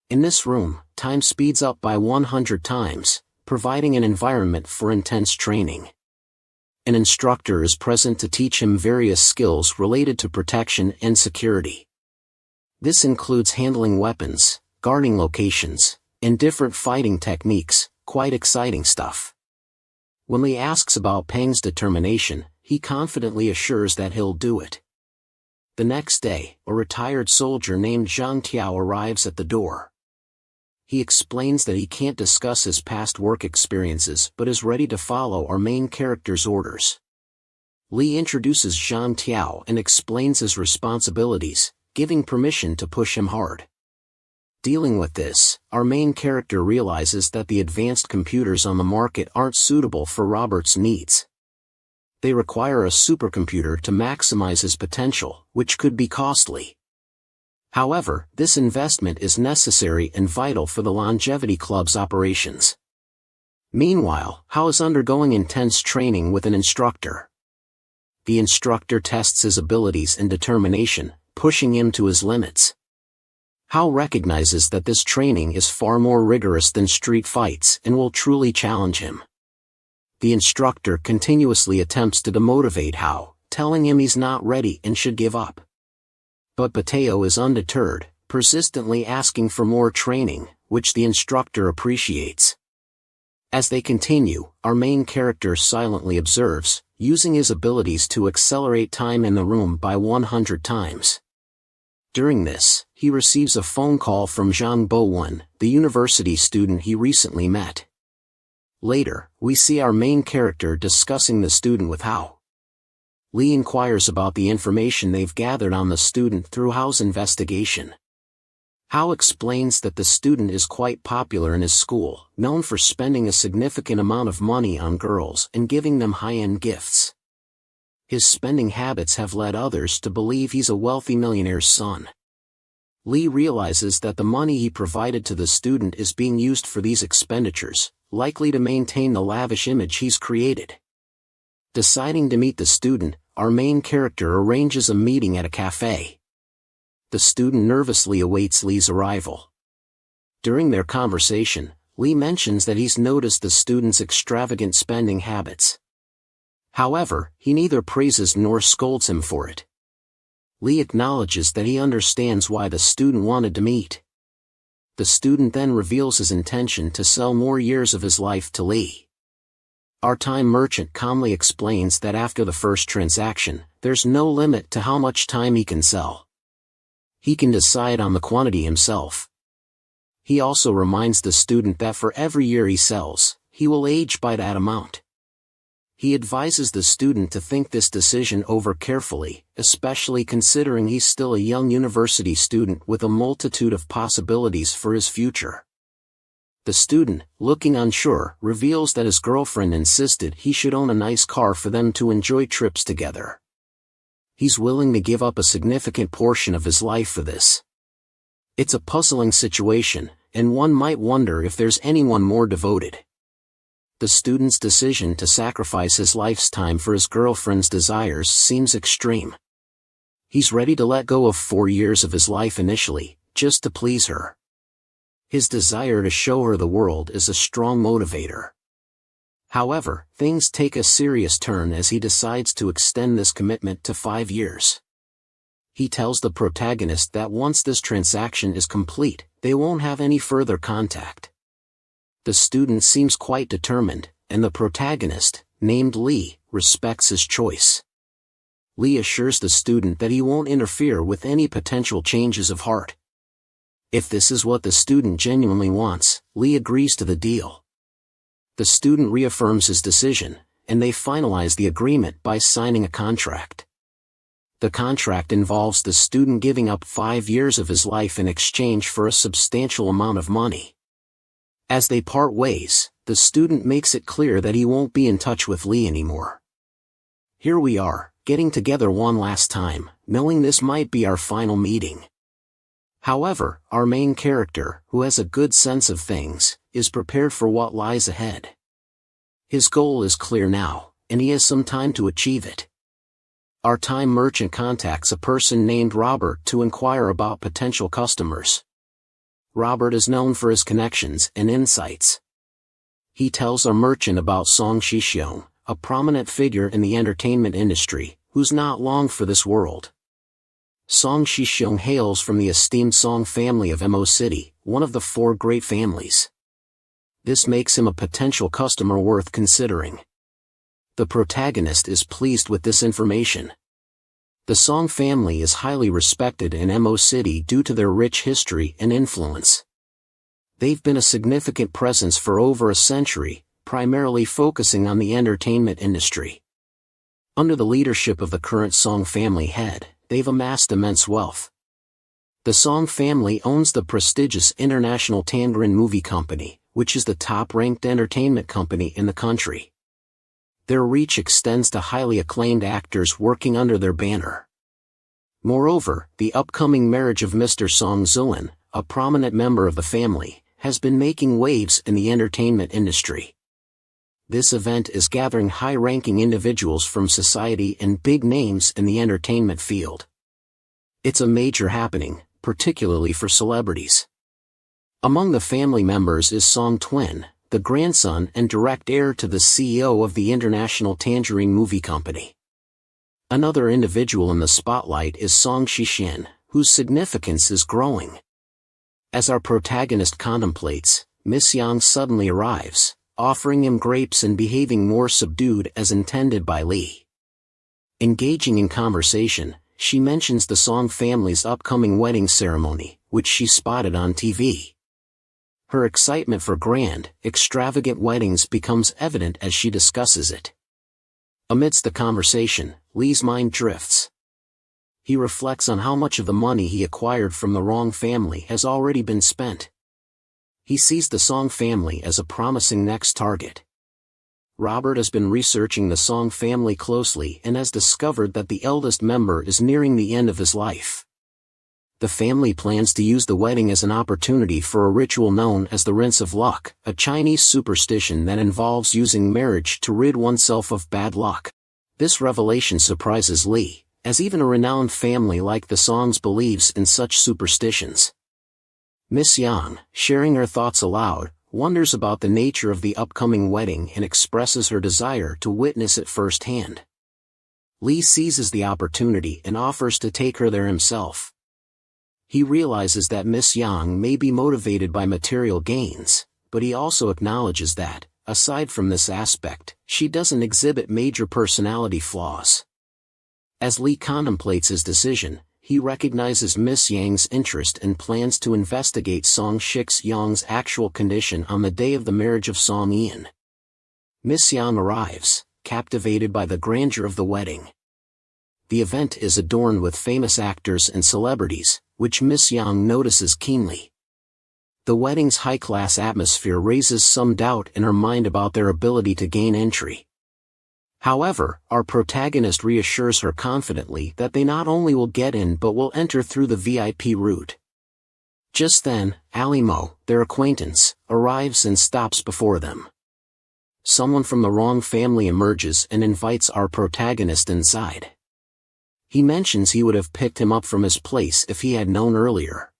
In this room, time speeds up by 100 times, providing an environment for intense training. An instructor is present to teach him various skills related to protection and security. This includes handling weapons, guarding locations, and different fighting techniques. Quite exciting stuff. When Lee asks about Peng's determination, he confidently assures that he'll do it. The next day, a retired soldier named Zhang Tiao arrives at the door. He explains that he can't discuss his past work experiences but is ready to follow our main character's orders. Lee introduces Zhang Tiao and explains his responsibilities, giving permission to push him hard. Dealing with this, our main character realizes that the advanced computers on the market aren't suitable for Robert's needs. They require a supercomputer to maximize his potential, which could be costly. However, this investment is necessary and vital for the Longevity Club's operations. Meanwhile, Hao is undergoing intense training with an instructor. The instructor tests his abilities and determination, pushing him to his limits. Hao recognizes that this training is far more rigorous than street fights and will truly challenge him. The instructor continuously attempts to demotivate Hao, telling him he's not ready and should give up. But Pateo is undeterred, persistently asking for more training, which the instructor appreciates. As they continue, our main character silently observes, using his abilities to accelerate time in the room by 100 times. During this, he receives a phone call from Zhang Bowen, the university student he recently met. Later, we see our main character discussing the student with Hao. Lee inquires about the information they've gathered on the student through Hao's investigation. Hao explains that the student is quite popular in his school, known for spending a significant amount of money on girls and giving them high-end gifts. His spending habits have led others to believe he's a wealthy millionaire's son. Lee realizes that the money he provided to the student is being used for these expenditures, likely to maintain the lavish image he's created. Deciding to meet the student, our main character arranges a meeting at a cafe. The student nervously awaits Lee's arrival. During their conversation, Lee mentions that he's noticed the student's extravagant spending habits. However, he neither praises nor scolds him for it. Lee acknowledges that he understands why the student wanted to meet. The student then reveals his intention to sell more years of his life to Lee. Our time merchant calmly explains that after the first transaction, there's no limit to how much time he can sell. He can decide on the quantity himself. He also reminds the student that for every year he sells, he will age by that amount. He advises the student to think this decision over carefully, especially considering he's still a young university student with a multitude of possibilities for his future. The student, looking unsure, reveals that his girlfriend insisted he should own a nice car for them to enjoy trips together. He's willing to give up a significant portion of his life for this. It's a puzzling situation, and one might wonder if there's anyone more devoted. The student's decision to sacrifice his life's time for his girlfriend's desires seems extreme. He's ready to let go of 4 years of his life initially, just to please her. His desire to show her the world is a strong motivator. However, things take a serious turn as he decides to extend this commitment to 5 years. He tells the protagonist that once this transaction is complete, they won't have any further contact. The student seems quite determined, and the protagonist, named Lee, respects his choice. Lee assures the student that he won't interfere with any potential changes of heart. If this is what the student genuinely wants, Lee agrees to the deal. The student reaffirms his decision, and they finalize the agreement by signing a contract. The contract involves the student giving up 5 years of his life in exchange for a substantial amount of money. As they part ways, the student makes it clear that he won't be in touch with Lee anymore. Here we are, getting together one last time, knowing this might be our final meeting. However, our main character, who has a good sense of things, is prepared for what lies ahead. His goal is clear now, and he has some time to achieve it. Our time merchant contacts a person named Robert to inquire about potential customers. Robert is known for his connections and insights. He tells our merchant about Song Shixiong, a prominent figure in the entertainment industry, who's not long for this world. Song Shixiong hails from the esteemed Song family of Mo City, one of the 4 great families. This makes him a potential customer worth considering. The protagonist is pleased with this information. The Song family is highly respected in Mo City due to their rich history and influence. They've been a significant presence for over a century, primarily focusing on the entertainment industry. Under the leadership of the current Song family head, they've amassed immense wealth. The Song family owns the prestigious International Tangerine Movie Company, which is the top-ranked entertainment company in the country. Their reach extends to highly acclaimed actors working under their banner. Moreover, the upcoming marriage of Mr. Song Zuan, a prominent member of the family, has been making waves in the entertainment industry. This event is gathering high-ranking individuals from society and big names in the entertainment field. It's a major happening, particularly for celebrities. Among the family members is Song Twin, the grandson and direct heir to the CEO of the International Tangerine Movie Company. Another individual in the spotlight is Song Shixian, whose significance is growing. As our protagonist contemplates, Miss Yang suddenly arrives, offering him grapes and behaving more subdued as intended by Lee. Engaging in conversation, she mentions the Song family's upcoming wedding ceremony, which she spotted on TV. Her excitement for grand, extravagant weddings becomes evident as she discusses it. Amidst the conversation, Lee's mind drifts. He reflects on how much of the money he acquired from the wrong family has already been spent. He sees the Song family as a promising next target. Robert has been researching the Song family closely and has discovered that the eldest member is nearing the end of his life. The family plans to use the wedding as an opportunity for a ritual known as the Rinse of Luck, a Chinese superstition that involves using marriage to rid oneself of bad luck. This revelation surprises Lee, as even a renowned family like the Songs believes in such superstitions. Miss Yang, sharing her thoughts aloud, wonders about the nature of the upcoming wedding and expresses her desire to witness it firsthand. Lee seizes the opportunity and offers to take her there himself. He realizes that Miss Yang may be motivated by material gains, but he also acknowledges that, aside from this aspect, she doesn't exhibit major personality flaws. As Lee contemplates his decision, he recognizes Miss Yang's interest and plans to investigate Song Shixiang's actual condition on the day of the marriage of Song Ian. Miss Yang arrives, captivated by the grandeur of the wedding. The event is adorned with famous actors and celebrities, which Miss Yang notices keenly. The wedding's high-class atmosphere raises some doubt in her mind about their ability to gain entry. However, our protagonist reassures her confidently that they not only will get in but will enter through the VIP route. Just then, Alimo, their acquaintance, arrives and stops before them. Someone from the wrong family emerges and invites our protagonist inside. He mentions he would have picked him up from his place if he had known earlier.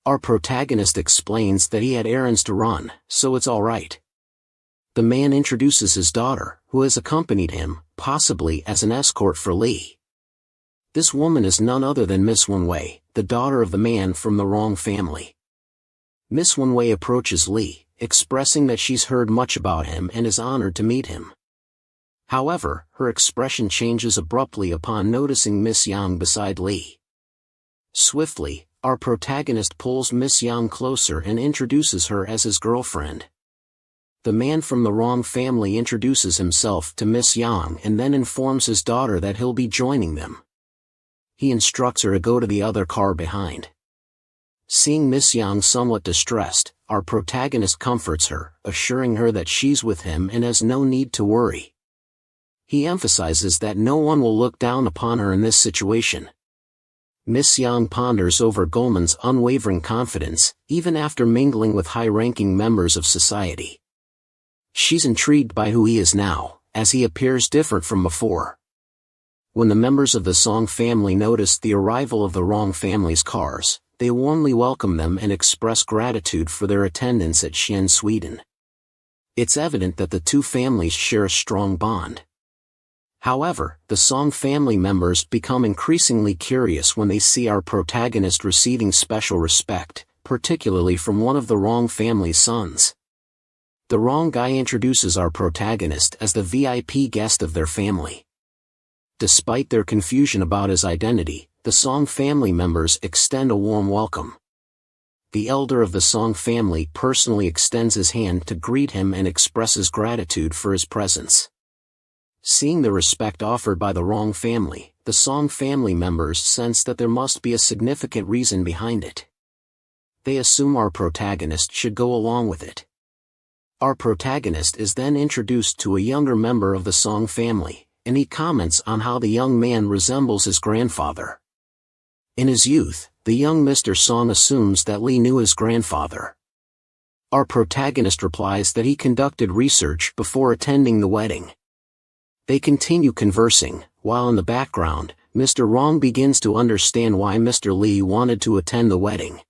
Our protagonist explains that he had errands to run, so it's all right. The man introduces his daughter, who has accompanied him, possibly as an escort for Lee. This woman is none other than Miss Wenwei, the daughter of the man from the wrong family. Miss Wenwei approaches Lee, expressing that she's heard much about him and is honored to meet him. However, her expression changes abruptly upon noticing Miss Yang beside Lee. Swiftly, our protagonist pulls Miss Yang closer and introduces her as his girlfriend. The man from the wrong family introduces himself to Miss Yang and then informs his daughter that he'll be joining them. He instructs her to go to the other car behind. Seeing Miss Yang somewhat distressed, our protagonist comforts her, assuring her that she's with him and has no need to worry. He emphasizes that no one will look down upon her in this situation. Miss Yang ponders over Goldman's unwavering confidence, even after mingling with high-ranking members of society. She's intrigued by who he is now, as he appears different from before. When the members of the Song family notice the arrival of the wrong family's cars, they warmly welcome them and express gratitude for their attendance at Xian, Sweden. It's evident that the two families share a strong bond. However, the Song family members become increasingly curious when they see our protagonist receiving special respect, particularly from one of the wrong family's sons. The wrong guy introduces our protagonist as the VIP guest of their family. Despite their confusion about his identity, the Song family members extend a warm welcome. The elder of the Song family personally extends his hand to greet him and expresses gratitude for his presence. Seeing the respect offered by the wrong family, the Song family members sense that there must be a significant reason behind it. They assume our protagonist should go along with it. Our protagonist is then introduced to a younger member of the Song family, and he comments on how the young man resembles his grandfather. In his youth, the young Mr. Song assumes that Lee knew his grandfather. Our protagonist replies that he conducted research before attending the wedding. They continue conversing, while in the background, Mr. Rong begins to understand why Mr. Lee wanted to attend the wedding.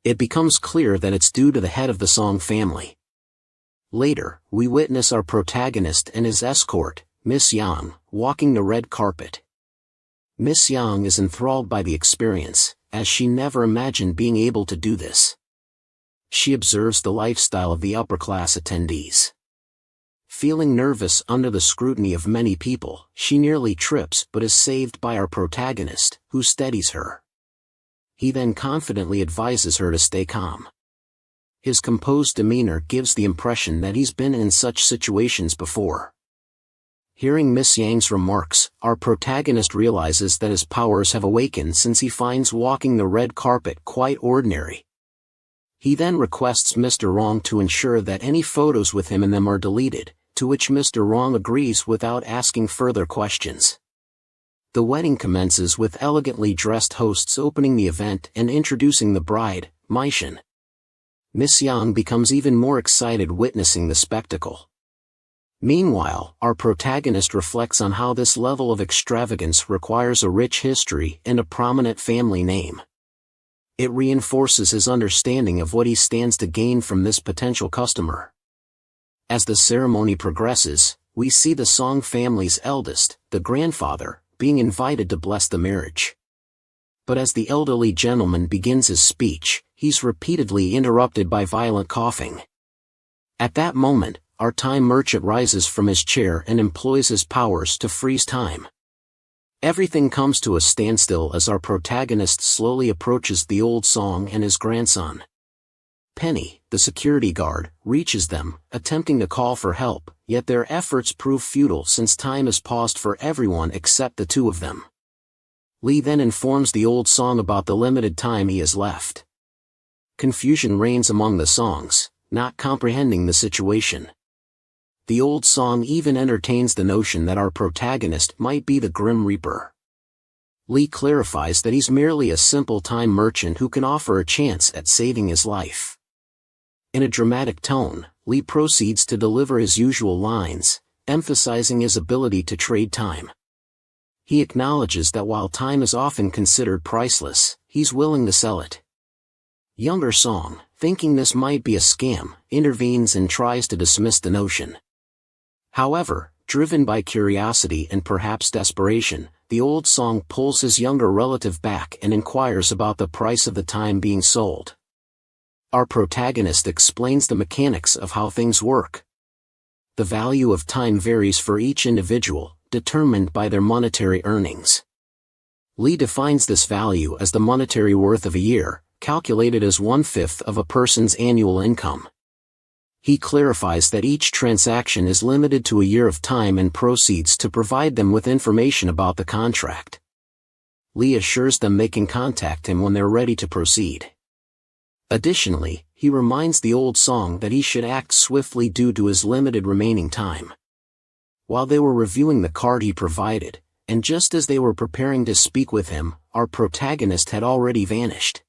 It becomes clear that it's due to the head of the Song family. Later, we witness our protagonist and his escort, Miss Yang, walking the red carpet. Miss Yang is enthralled by the experience, as she never imagined being able to do this. She observes the lifestyle of the upper-class attendees. Feeling nervous under the scrutiny of many people, she nearly trips but is saved by our protagonist, who steadies her. He then confidently advises her to stay calm. His composed demeanor gives the impression that he's been in such situations before. Hearing Miss Yang's remarks, our protagonist realizes that his powers have awakened since he finds walking the red carpet quite ordinary. He then requests Mr. Rong to ensure that any photos with him in them are deleted, to which Mr. Rong agrees without asking further questions. The wedding commences with elegantly dressed hosts opening the event and introducing the bride, Maishan. Miss Yang becomes even more excited witnessing the spectacle. Meanwhile, our protagonist reflects on how this level of extravagance requires a rich history and a prominent family name. It reinforces his understanding of what he stands to gain from this potential customer. As the ceremony progresses, we see the Song family's eldest, the grandfather, being invited to bless the marriage. But as the elderly gentleman begins his speech, he's repeatedly interrupted by violent coughing. At that moment, our time merchant rises from his chair and employs his powers to freeze time. Everything comes to a standstill as our protagonist slowly approaches the old Song and his grandson. Penny, the security guard, reaches them, attempting to call for help, yet their efforts prove futile since time is paused for everyone except the two of them. Lee then informs the old Song about the limited time he has left. Confusion reigns among the Songs, not comprehending the situation. The old song even entertains the notion that our protagonist might be the Grim Reaper. Lee clarifies that he's merely a simple time merchant who can offer a chance at saving his life. In a dramatic tone, Lee proceeds to deliver his usual lines, emphasizing his ability to trade time. He acknowledges that while time is often considered priceless, he's willing to sell it. Younger Song, thinking this might be a scam, intervenes and tries to dismiss the notion. However, driven by curiosity and perhaps desperation, the old Song pulls his younger relative back and inquires about the price of the time being sold. Our protagonist explains the mechanics of how things work. The value of time varies for each individual, determined by their monetary earnings. Lee defines this value as the monetary worth of a year, calculated as 1/5 of a person's annual income. He clarifies that each transaction is limited to a year of time and proceeds to provide them with information about the contract. Lee assures them they can contact him when they're ready to proceed. Additionally, he reminds the old Song that he should act swiftly due to his limited remaining time. While they were reviewing the card he provided, and just as they were preparing to speak with him, our protagonist had already vanished.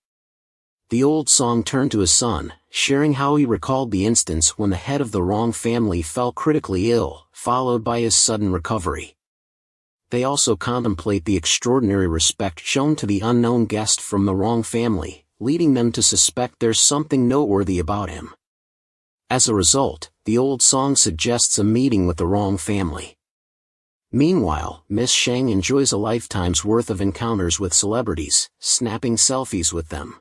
The old Song turned to his son, sharing how he recalled the instance when the head of the Wrong family fell critically ill, followed by his sudden recovery. They also contemplate the extraordinary respect shown to the unknown guest from the Wrong family, leading them to suspect there's something noteworthy about him. As a result, the old Song suggests a meeting with the Wrong family. Meanwhile, Miss Shang enjoys a lifetime's worth of encounters with celebrities, snapping selfies with them.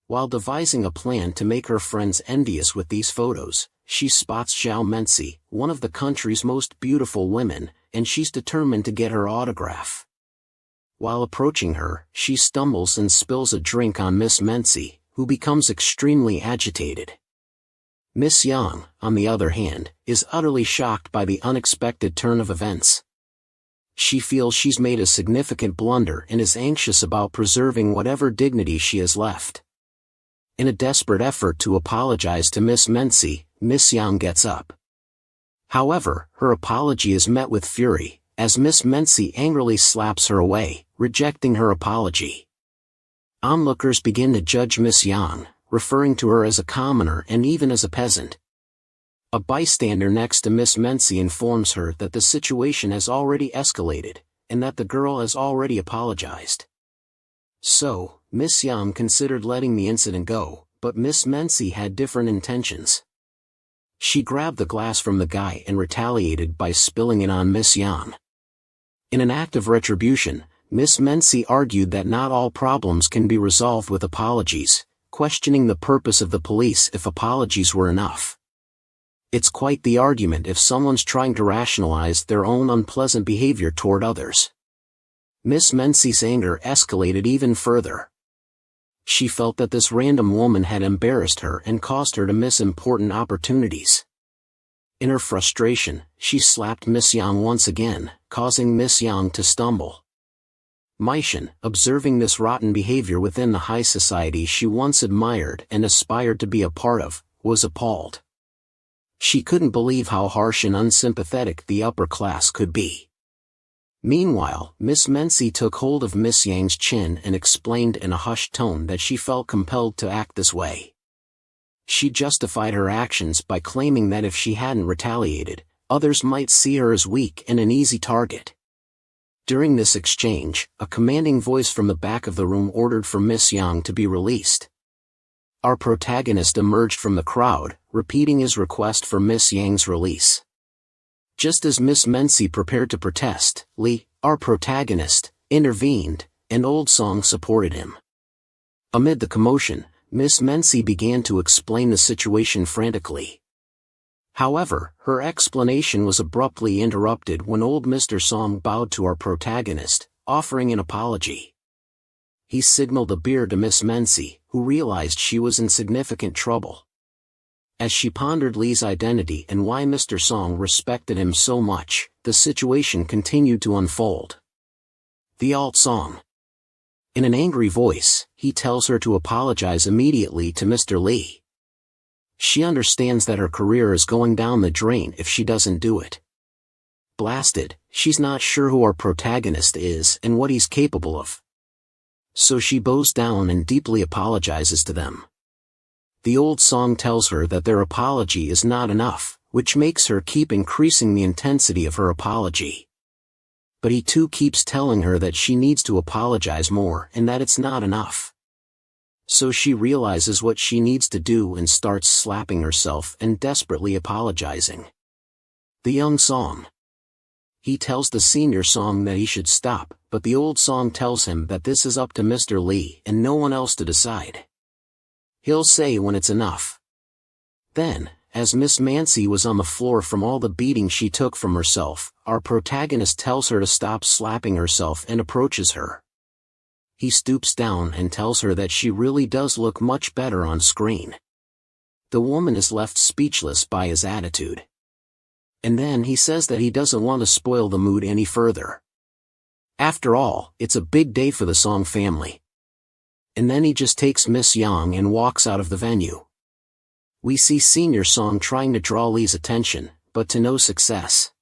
While devising a plan to make her friends envious with these photos, she spots Zhao Mensi, one of the country's most beautiful women, and she's determined to get her autograph. While approaching her, she stumbles and spills a drink on Miss Mensi, who becomes extremely agitated. Miss Yang, on the other hand, is utterly shocked by the unexpected turn of events. She feels she's made a significant blunder and is anxious about preserving whatever dignity she has left. In a desperate effort to apologize to Miss Mensi, Miss Yang gets up. However, her apology is met with fury, as Miss Mensi angrily slaps her away, rejecting her apology. Onlookers begin to judge Miss Yang, referring to her as a commoner and even as a peasant. A bystander next to Miss Mensi informs her that the situation has already escalated, and that the girl has already apologized. So, Miss Yang considered letting the incident go, but Miss Mensi had different intentions. She grabbed the glass from the guy and retaliated by spilling it on Miss Yang. In an act of retribution, Miss Mensi argued that not all problems can be resolved with apologies, questioning the purpose of the police if apologies were enough. It's quite the argument if someone's trying to rationalize their own unpleasant behavior toward others. Miss Mensi's anger escalated even further. She felt that this random woman had embarrassed her and caused her to miss important opportunities. In her frustration, she slapped Miss Yang once again, causing Miss Yang to stumble. Maishan, observing this rotten behavior within the high society she once admired and aspired to be a part of, was appalled. She couldn't believe how harsh and unsympathetic the upper class could be. Meanwhile, Miss Mensi took hold of Miss Yang's chin and explained in a hushed tone that she felt compelled to act this way. She justified her actions by claiming that if she hadn't retaliated, others might see her as weak and an easy target. During this exchange, a commanding voice from the back of the room ordered for Miss Yang to be released. Our protagonist emerged from the crowd, repeating his request for Miss Yang's release. Just as Miss Mensi prepared to protest, Lee, our protagonist, intervened, and Old Song supported him. Amid the commotion, Miss Mensi began to explain the situation frantically. However, her explanation was abruptly interrupted when old Mr. Song bowed to our protagonist, offering an apology. He signaled a beer to Miss Mensi, who realized she was in significant trouble. As she pondered Lee's identity and why Mr. Song respected him so much, the situation continued to unfold. The Alt Song. In an angry voice, he tells her to apologize immediately to Mr. Lee. She understands that her career is going down the drain if she doesn't do it. Blasted, she's not sure who our protagonist is and what he's capable of. So she bows down and deeply apologizes to them. The old song tells her that their apology is not enough, which makes her keep increasing the intensity of her apology. But he too keeps telling her that she needs to apologize more and that it's not enough. So she realizes what she needs to do and starts slapping herself and desperately apologizing. The young song. He tells the senior song that he should stop, but the old song tells him that this is up to Mr. Lee and no one else to decide. He'll say when it's enough. Then, as Miss Mancy was on the floor from all the beating she took from herself, our protagonist tells her to stop slapping herself and approaches her. He stoops down and tells her that she really does look much better on screen. The woman is left speechless by his attitude. And then he says that he doesn't want to spoil the mood any further. After all, it's a big day for the Song family. And then he just takes Miss Yang and walks out of the venue. We see Senior Song trying to draw Lee's attention, but to no success.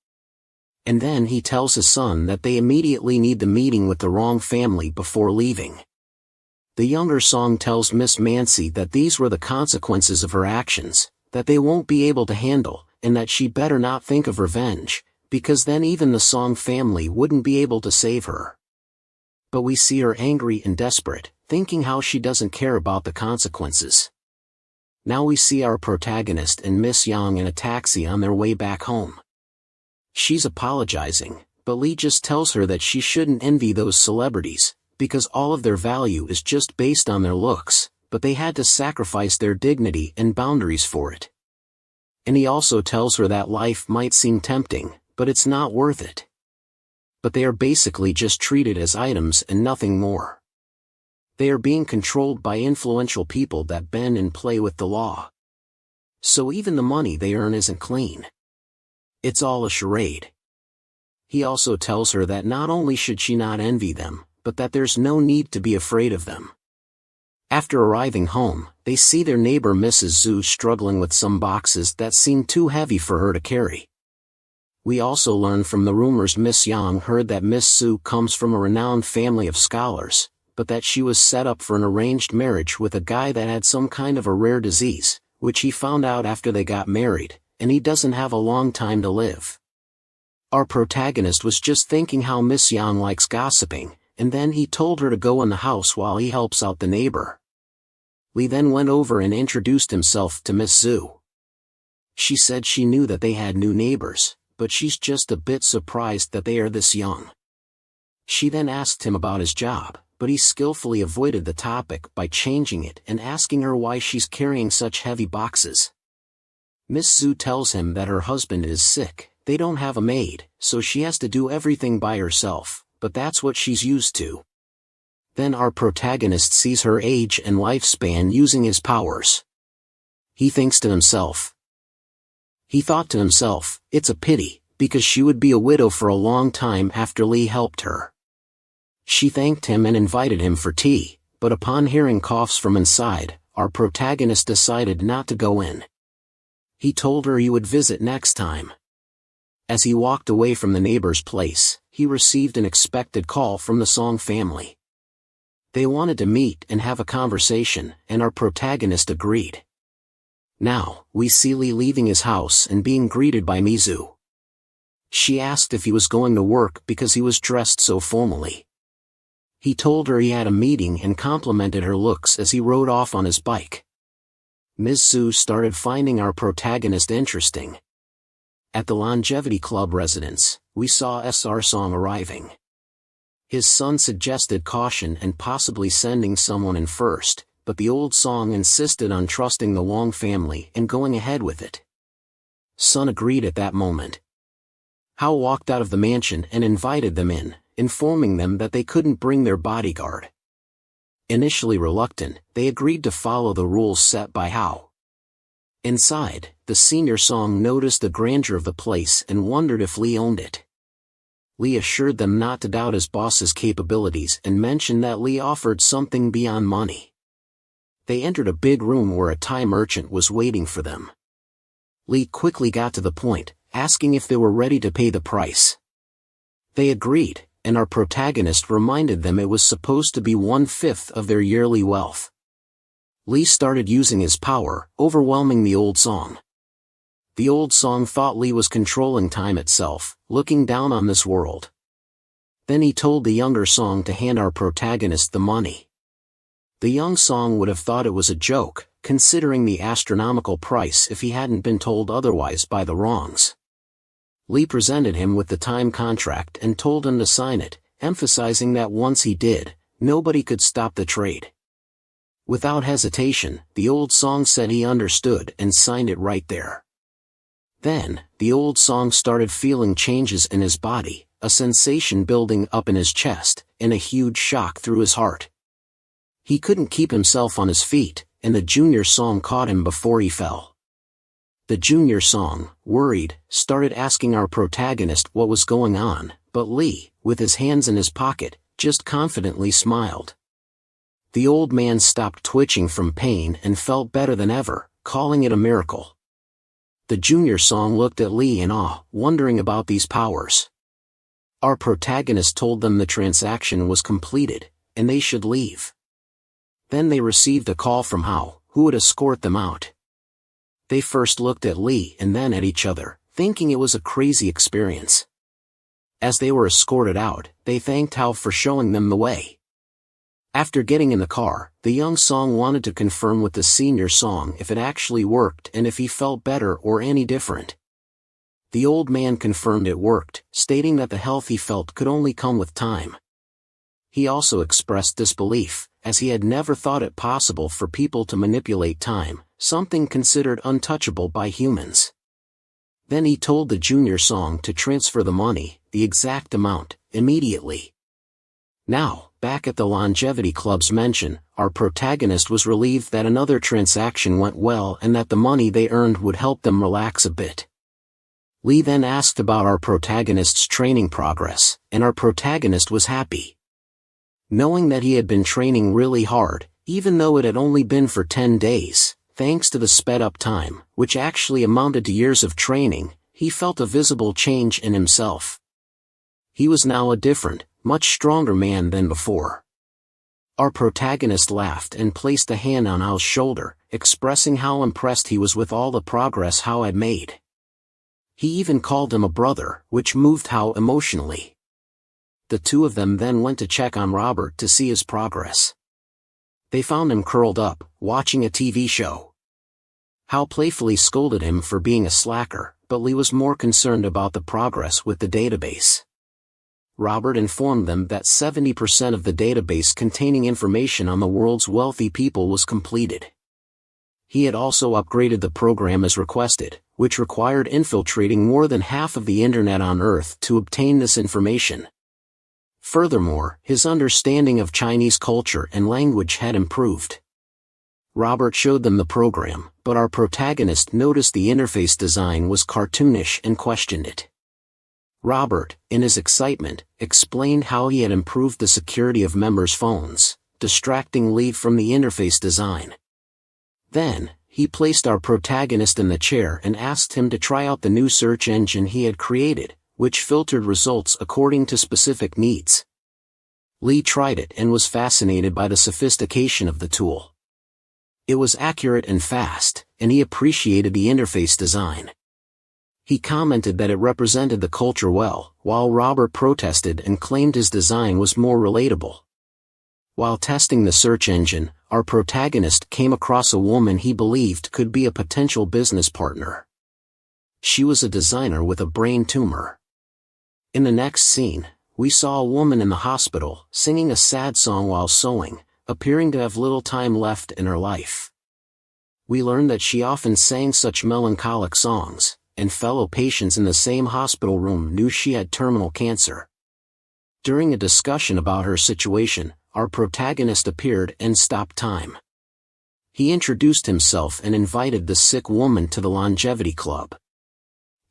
And then he tells his son that they immediately need the meeting with the wrong family before leaving. The younger Song tells Miss Mancy that these were the consequences of her actions, that they won't be able to handle, and that she better not think of revenge, because then even the Song family wouldn't be able to save her. But we see her angry and desperate, thinking how she doesn't care about the consequences. Now we see our protagonist and Miss Yang in a taxi on their way back home. She's apologizing, but Lee just tells her that she shouldn't envy those celebrities, because all of their value is just based on their looks, but they had to sacrifice their dignity and boundaries for it. And he also tells her that life might seem tempting, but it's not worth it. But they are basically just treated as items and nothing more. They are being controlled by influential people that bend and play with the law. So even the money they earn isn't clean. It's all a charade. He also tells her that not only should she not envy them, but that there's no need to be afraid of them. After arriving home, they see their neighbor Mrs. Zhu struggling with some boxes that seem too heavy for her to carry. We also learn from the rumors Miss Yang heard that Miss Zhu comes from a renowned family of scholars, but that she was set up for an arranged marriage with a guy that had some kind of a rare disease, which he found out after they got married, and he doesn't have a long time to live. Our protagonist was just thinking how Miss Yang likes gossiping, and then he told her to go in the house while he helps out the neighbor. Lee then went over and introduced himself to Miss Zhu. She said she knew that they had new neighbors, but she's just a bit surprised that they are this young. She then asked him about his job, but he skillfully avoided the topic by changing it and asking her why she's carrying such heavy boxes. Miss Zhu tells him that her husband is sick, they don't have a maid, so she has to do everything by herself, but that's what she's used to. Then our protagonist sees her age and lifespan using his powers. He thinks to himself. He thought to himself, it's a pity, because she would be a widow for a long time after Lee helped her. She thanked him and invited him for tea, but upon hearing coughs from inside, our protagonist decided not to go in. He told her he would visit next time. As he walked away from the neighbor's place, he received an expected call from the Song family. They wanted to meet and have a conversation, and our protagonist agreed. Now, we see Lee leaving his house and being greeted by Mizu. She asked if he was going to work because he was dressed so formally. He told her he had a meeting and complimented her looks as he rode off on his bike. Ms. Zhu started finding our protagonist interesting. At the Longevity Club residence, we saw SR Song arriving. His son suggested caution and possibly sending someone in first, but the old Song insisted on trusting the Wong family and going ahead with it. Son agreed at that moment. Hao walked out of the mansion and invited them in, informing them that they couldn't bring their bodyguard. Initially reluctant, they agreed to follow the rules set by Hao. Inside, the senior Song noticed the grandeur of the place and wondered if Lee owned it. Lee assured them not to doubt his boss's capabilities and mentioned that Lee offered something beyond money. They entered a big room where a Thai merchant was waiting for them. Lee quickly got to the point, asking if they were ready to pay the price. They agreed, and our protagonist reminded them it was supposed to be 1/5 of their yearly wealth. Lee started using his power, overwhelming the old song. The old song thought Lee was controlling time itself, looking down on this world. Then he told the younger song to hand our protagonist the money. The young song would have thought it was a joke, considering the astronomical price if he hadn't been told otherwise by the wrongs. Lee presented him with the time contract and told him to sign it, emphasizing that once he did, nobody could stop the trade. Without hesitation, the old song said he understood and signed it right there. Then, the old song started feeling changes in his body, a sensation building up in his chest, and a huge shock through his heart. He couldn't keep himself on his feet, and the junior song caught him before he fell. The junior song, worried, started asking our protagonist what was going on, but Lee, with his hands in his pocket, just confidently smiled. The old man stopped twitching from pain and felt better than ever, calling it a miracle. The junior song looked at Lee in awe, wondering about these powers. Our protagonist told them the transaction was completed, and they should leave. Then they received a call from Hao, who would escort them out. They first looked at Lee and then at each other, thinking it was a crazy experience. As they were escorted out, they thanked Hao for showing them the way. After getting in the car, the young song wanted to confirm with the senior song if it actually worked and if he felt better or any different. The old man confirmed it worked, stating that the health he felt could only come with time. He also expressed disbelief, as he had never thought it possible for people to manipulate time, something considered untouchable by humans. Then he told the junior song to transfer the money, the exact amount, immediately. Now, back at the longevity club's mansion, our protagonist was relieved that another transaction went well and that the money they earned would help them relax a bit. Lee then asked about our protagonist's training progress, and our protagonist was happy. Knowing that he had been training really hard, even though it had only been for 10 days, thanks to the sped-up time, which actually amounted to years of training, he felt a visible change in himself. He was now a different, much stronger man than before. Our protagonist laughed and placed a hand on Hao's shoulder, expressing how impressed he was with all the progress Hao had made. He even called him a brother, which moved Hao emotionally. The two of them then went to check on Robert to see his progress. They found him curled up, watching a TV show. Hao playfully scolded him for being a slacker, but Lee was more concerned about the progress with the database. Robert informed them that 70% of the database containing information on the world's wealthy people was completed. He had also upgraded the program as requested, which required infiltrating more than half of the internet on Earth to obtain this information. Furthermore, his understanding of Chinese culture and language had improved. Robert showed them the program, but our protagonist noticed the interface design was cartoonish and questioned it. Robert, in his excitement, explained how he had improved the security of members' phones, distracting Lee from the interface design. Then, he placed our protagonist in the chair and asked him to try out the new search engine he had created, which filtered results according to specific needs. Lee tried it and was fascinated by the sophistication of the tool. It was accurate and fast, and he appreciated the interface design. He commented that it represented the culture well, while Robert protested and claimed his design was more relatable. While testing the search engine, our protagonist came across a woman he believed could be a potential business partner. She was a designer with a brain tumor. In the next scene, we saw a woman in the hospital, singing a sad song while sewing, appearing to have little time left in her life. We learned that she often sang such melancholic songs, and fellow patients in the same hospital room knew she had terminal cancer. During a discussion about her situation, our protagonist appeared and stopped time. He introduced himself and invited the sick woman to the longevity club.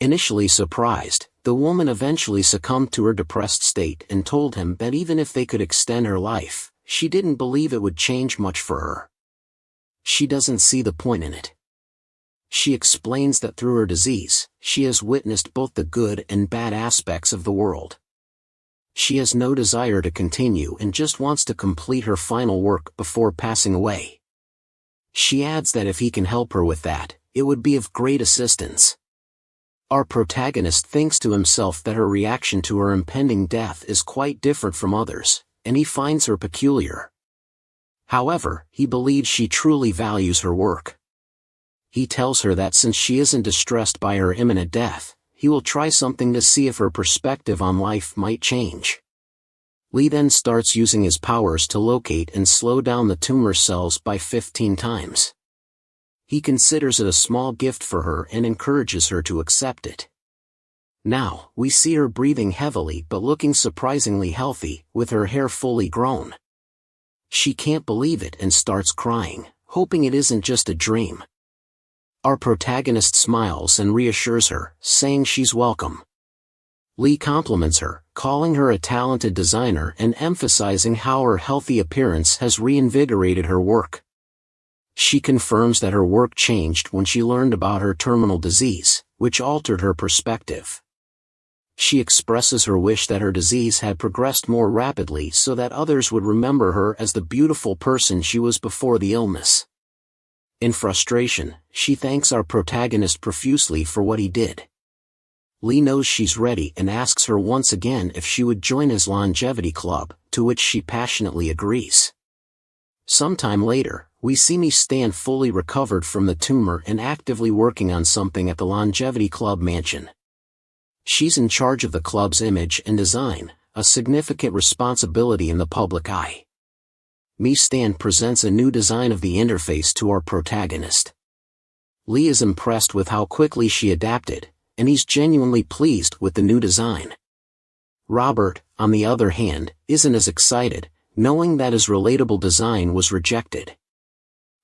Initially surprised, the woman eventually succumbed to her depressed state and told him that even if they could extend her life, she didn't believe it would change much for her. she doesn't see the point in it. She explains that through her disease, she has witnessed both the good and bad aspects of the world. She has no desire to continue and just wants to complete her final work before passing away. She adds that if he can help her with that, it would be of great assistance. Our protagonist thinks to himself that her reaction to her impending death is quite different from others, and he finds her peculiar. However, he believes she truly values her work. He tells her that since she isn't distressed by her imminent death, he will try something to see if her perspective on life might change. Lee then starts using his powers to locate and slow down the tumor cells by 15 times. He considers it a small gift for her and encourages her to accept it. Now, we see her breathing heavily but looking surprisingly healthy, with her hair fully grown. She can't believe it and starts crying, hoping it isn't just a dream. Our protagonist smiles and reassures her, saying she's welcome. Lee compliments her, calling her a talented designer and emphasizing how her healthy appearance has reinvigorated her work. She confirms that her work changed when she learned about her terminal disease, which altered her perspective. She expresses her wish that her disease had progressed more rapidly so that others would remember her as the beautiful person she was before the illness. In frustration, she thanks our protagonist profusely for what he did. Lee knows she's ready and asks her once again if she would join his longevity club, to which she passionately agrees. Sometime later, we see me stand fully recovered from the tumor and actively working on something at the longevity club mansion. She's in charge of the club's image and design, a significant responsibility in the public eye. Stan presents a new design of the interface to our protagonist. Lee is impressed with how quickly she adapted, and he's genuinely pleased with the new design. Robert, on the other hand, isn't as excited, knowing that his relatable design was rejected.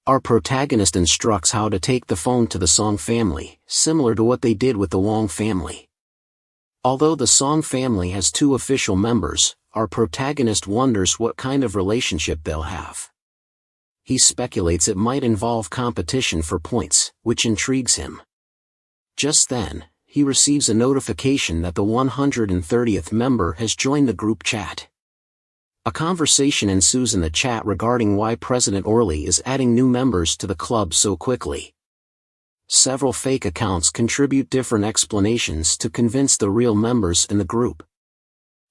Our protagonist instructs how to take the phone to the Song family, similar to what they did with the Wong family. Although the Song family has 2 official members, our protagonist wonders what kind of relationship they'll have. He speculates it might involve competition for points, which intrigues him. Just then, he receives a notification that the 130th member has joined the group chat. A conversation ensues in the chat regarding why President Orley is adding new members to the club so quickly. Several fake accounts contribute different explanations to convince the real members in the group.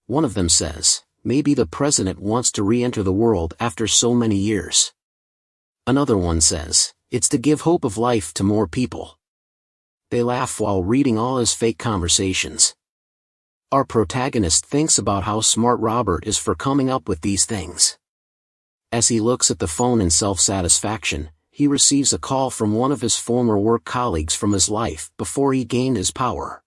One of them says, maybe the president wants to re-enter the world after so many years. Another one says, it's to give hope of life to more people. They laugh while reading all his fake conversations. Our protagonist thinks about how smart Robert is for coming up with these things. As he looks at the phone in self-satisfaction, he receives a call from one of his former work colleagues from his life before he gained his power.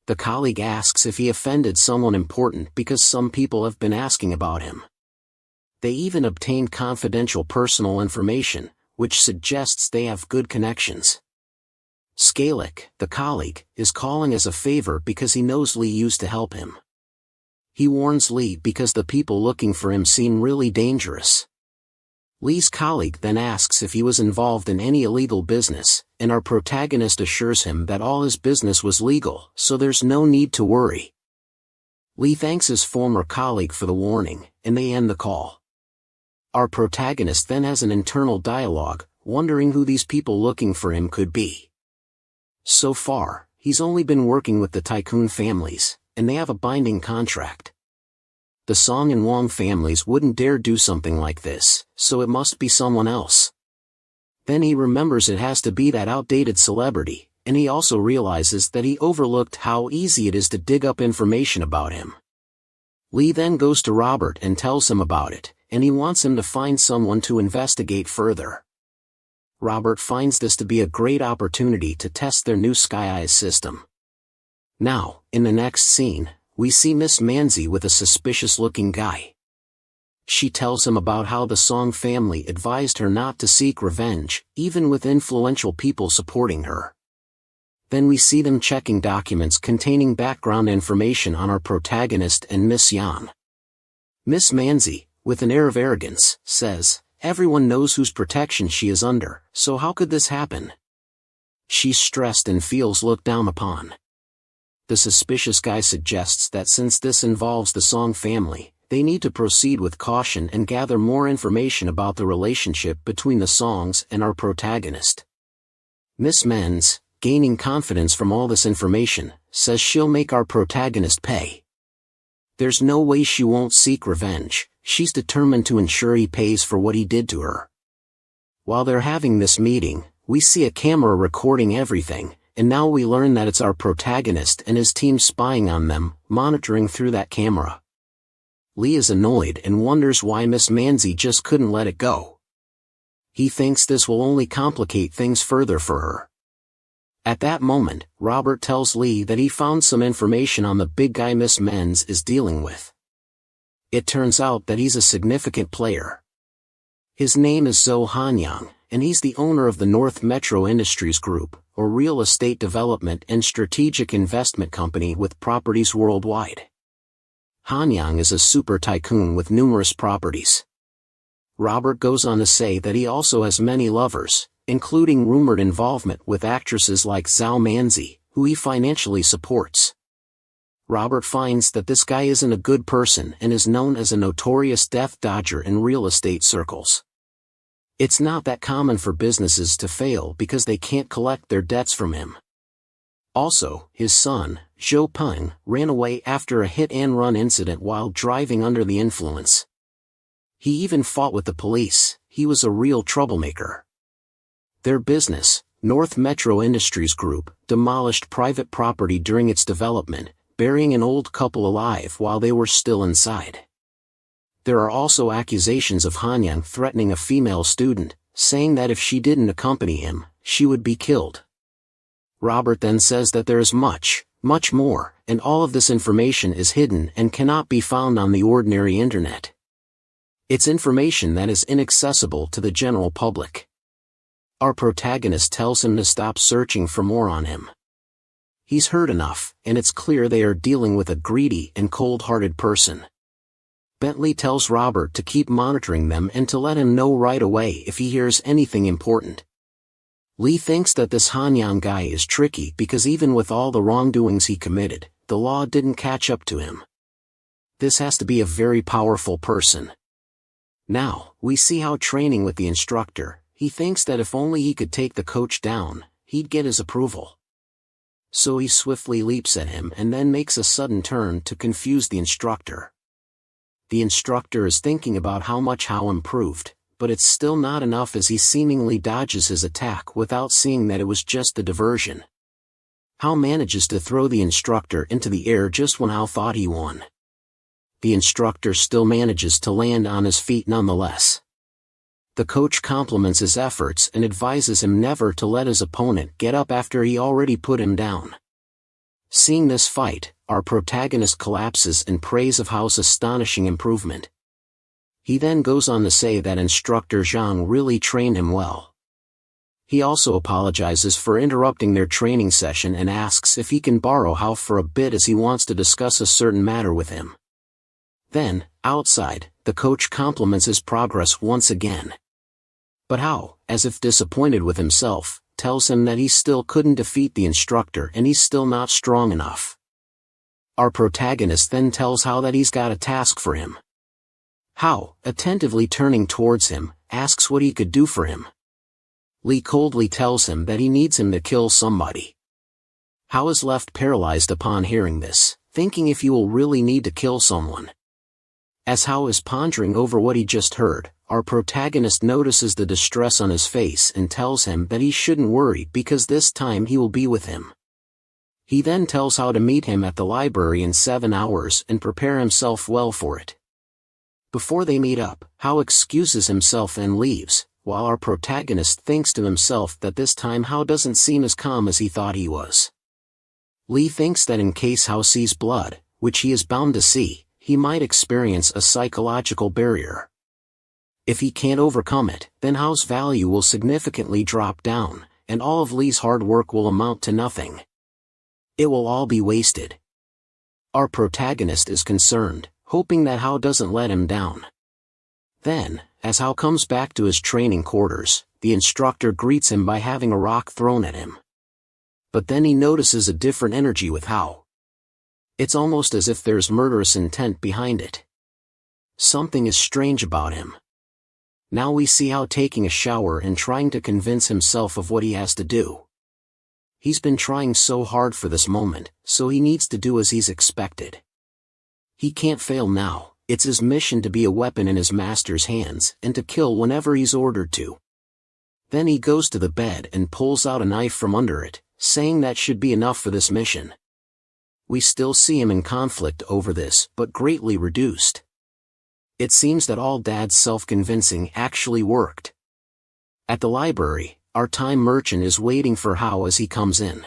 The colleague asks if he offended someone important because some people have been asking about him. They even obtained confidential personal information, which suggests they have good connections. Skalik, the colleague, is calling as a favor because he knows Lee used to help him. He warns Lee because the people looking for him seem really dangerous. Lee's colleague then asks if he was involved in any illegal business, and our protagonist assures him that all his business was legal, so there's no need to worry. Lee thanks his former colleague for the warning, and they end the call. Our protagonist then has an internal dialogue, wondering who these people looking for him could be. So far, he's only been working with the tycoon families, and they have a binding contract. The Song and Wong families wouldn't dare do something like this, so it must be someone else. Then he remembers it has to be that outdated celebrity, and he also realizes that he overlooked how easy it is to dig up information about him. Lee then goes to Robert and tells him about it, and he wants him to find someone to investigate further. Robert finds this to be a great opportunity to test their new Sky Eyes system. Now, in the next scene, we see Miss Manzi with a suspicious-looking guy. She tells him about how the Song family advised her not to seek revenge, even with influential people supporting her. Then we see them checking documents containing background information on our protagonist and Miss Yan. Miss Manzi, with an air of arrogance, says, Everyone knows whose protection she is under, so how could this happen? She's stressed and feels looked down upon. The suspicious guy suggests that since this involves the Song family, they need to proceed with caution and gather more information about the relationship between the Songs and our protagonist. Miss Menz, gaining confidence from all this information, says she'll make our protagonist pay. There's no way she won't seek revenge. She's determined to ensure he pays for what he did to her. While they're having this meeting, we see a camera recording everything, and now we learn that it's our protagonist and his team spying on them, monitoring through that camera. Lee is annoyed and wonders why Miss Manzi just couldn't let it go. He thinks this will only complicate things further for her. At that moment, Robert tells Lee that he found some information on the big guy Miss Menz is dealing with. It turns out that he's a significant player. His name is Zhou Hanyang, and he's the owner of the North Metro Industries Group, a real estate development and strategic investment company with properties worldwide. Hanyang is a super tycoon with numerous properties. Robert goes on to say that he also has many lovers, including rumored involvement with actresses like Zhao Manzi, who he financially supports. Robert finds that this guy isn't a good person and is known as a notorious death dodger in real estate circles. It's not that common for businesses to fail because they can't collect their debts from him. Also, his son, Zhou Peng, ran away after a hit-and-run incident while driving under the influence. He even fought with the police. He was a real troublemaker. Their business, North Metro Industries Group, demolished private property during its development, burying an old couple alive while they were still inside. There are also accusations of Hanyang threatening a female student, saying that if she didn't accompany him, she would be killed. Robert then says that there is much more, and all of this information is hidden and cannot be found on the ordinary internet. It's information that is inaccessible to the general public. Our protagonist tells him to stop searching for more on him. He's heard enough, and it's clear they are dealing with a greedy and cold-hearted person. Bentley tells Robert to keep monitoring them and to let him know right away if he hears anything important. Lee thinks that this Hanyang guy is tricky because even with all the wrongdoings he committed, the law didn't catch up to him. This has to be a very powerful person. Now, we see how training with the instructor, he thinks that if only he could take the coach down, he'd get his approval. So he swiftly leaps at him and then makes a sudden turn to confuse the instructor. The instructor is thinking about how much Hao improved, but it's still not enough as he seemingly dodges his attack without seeing that it was just a diversion. Hao manages to throw the instructor into the air just when Hao thought he won. The instructor still manages to land on his feet nonetheless. The coach compliments his efforts and advises him never to let his opponent get up after he already put him down. Seeing this fight, our protagonist collapses in praise of Hao's astonishing improvement. He then goes on to say that instructor Zhang really trained him well. He also apologizes for interrupting their training session and asks if he can borrow Hao for a bit as he wants to discuss a certain matter with him. Then, outside, the coach compliments his progress once again. But Hao, as if disappointed with himself, tells him that he still couldn't defeat the instructor and he's still not strong enough. Our protagonist then tells Hao that he's got a task for him. Hao, attentively turning towards him, asks what he could do for him. Lee coldly tells him that he needs him to kill somebody. Hao is left paralyzed upon hearing this, thinking if he will really need to kill someone. As Hao is pondering over what he just heard, our protagonist notices the distress on his face and tells him that he shouldn't worry because this time he will be with him. He then tells Hao to meet him at the library in 7 hours and prepare himself well for it. Before they meet up, Hao excuses himself and leaves, while our protagonist thinks to himself that this time Hao doesn't seem as calm as he thought he was. Lee thinks that in case Hao sees blood, which he is bound to see, he might experience a psychological barrier. If he can't overcome it, then Hao's value will significantly drop down, and all of Lee's hard work will amount to nothing. It will all be wasted. Our protagonist is concerned, hoping that Hao doesn't let him down. Then, As Hao comes back to his training quarters, the instructor greets him by having a rock thrown at him. But then he notices a different energy with Hao. It's almost as if there's murderous intent behind it. Something is strange about him. Now we see Hao taking a shower and trying to convince himself of what he has to do. He's been trying so hard for this moment, so he needs to do as he's expected. He can't fail now. It's his mission to be a weapon in his master's hands and to kill whenever he's ordered to. Then he goes to the bed and pulls out a knife from under it, saying that should be enough for this mission. We still see him in conflict over this, but greatly reduced. It seems that all Dad's self-convincing actually worked. At the library, our time merchant is waiting for Hao as he comes in.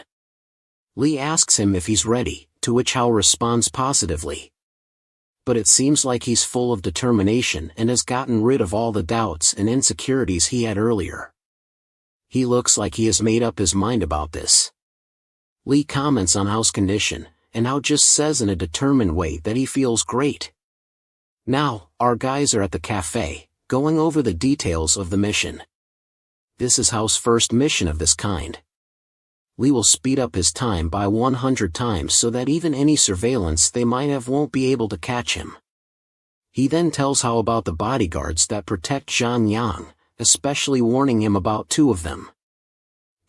Lee asks him if he's ready, to which Hao responds positively. But it seems like he's full of determination and has gotten rid of all the doubts and insecurities he had earlier. He looks like he has made up his mind about this. Lee comments on Hao's condition, and Hao just says in a determined way that he feels great. Now, our guys are at the cafe, going over the details of the mission. This is Hao's first mission of this kind. Lee will speed up his time by 100 times so that even any surveillance they might have won't be able to catch him. He then tells Hao about the bodyguards that protect Zhang Yang, especially warning him about 2 of them.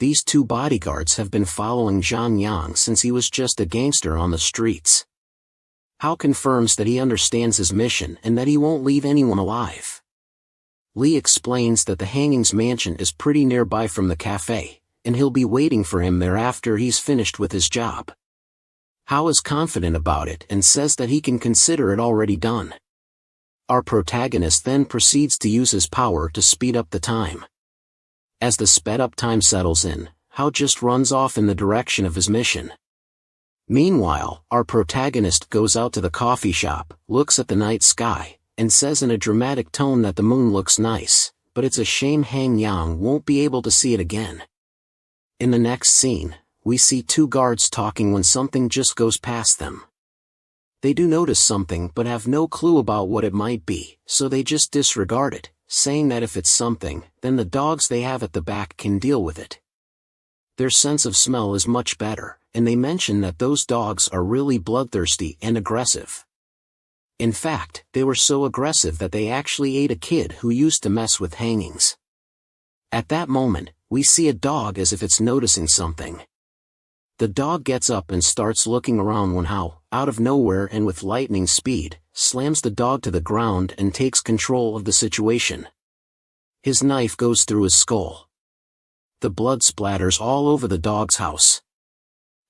These 2 bodyguards have been following Zhang Yang since he was just a gangster on the streets. Hao confirms that he understands his mission and that he won't leave anyone alive. Lee explains that the Hanging's mansion is pretty nearby from the cafe, and he'll be waiting for him there after he's finished with his job. Hao is confident about it and says that he can consider it already done. Our protagonist then proceeds to use his power to speed up the time. As the sped-up time settles in, Hao just runs off in the direction of his mission. Meanwhile, our protagonist goes out to the coffee shop, looks at the night sky, and says in a dramatic tone that the moon looks nice, but it's a shame Hang Yang won't be able to see it again. In the next scene, we see 2 guards talking when something just goes past them. They do notice something but have no clue about what it might be, so they just disregard it, saying that if it's something, then the dogs they have at the back can deal with it. Their sense of smell is much better, and they mention that those dogs are really bloodthirsty and aggressive. In fact, they were so aggressive that they actually ate a kid who used to mess with hangings. At that moment, we see a dog as if it's noticing something. The dog gets up and starts looking around when Hao, out of nowhere and with lightning speed, slams the dog to the ground and takes control of the situation. His knife goes through his skull. The blood splatters all over the dog's house.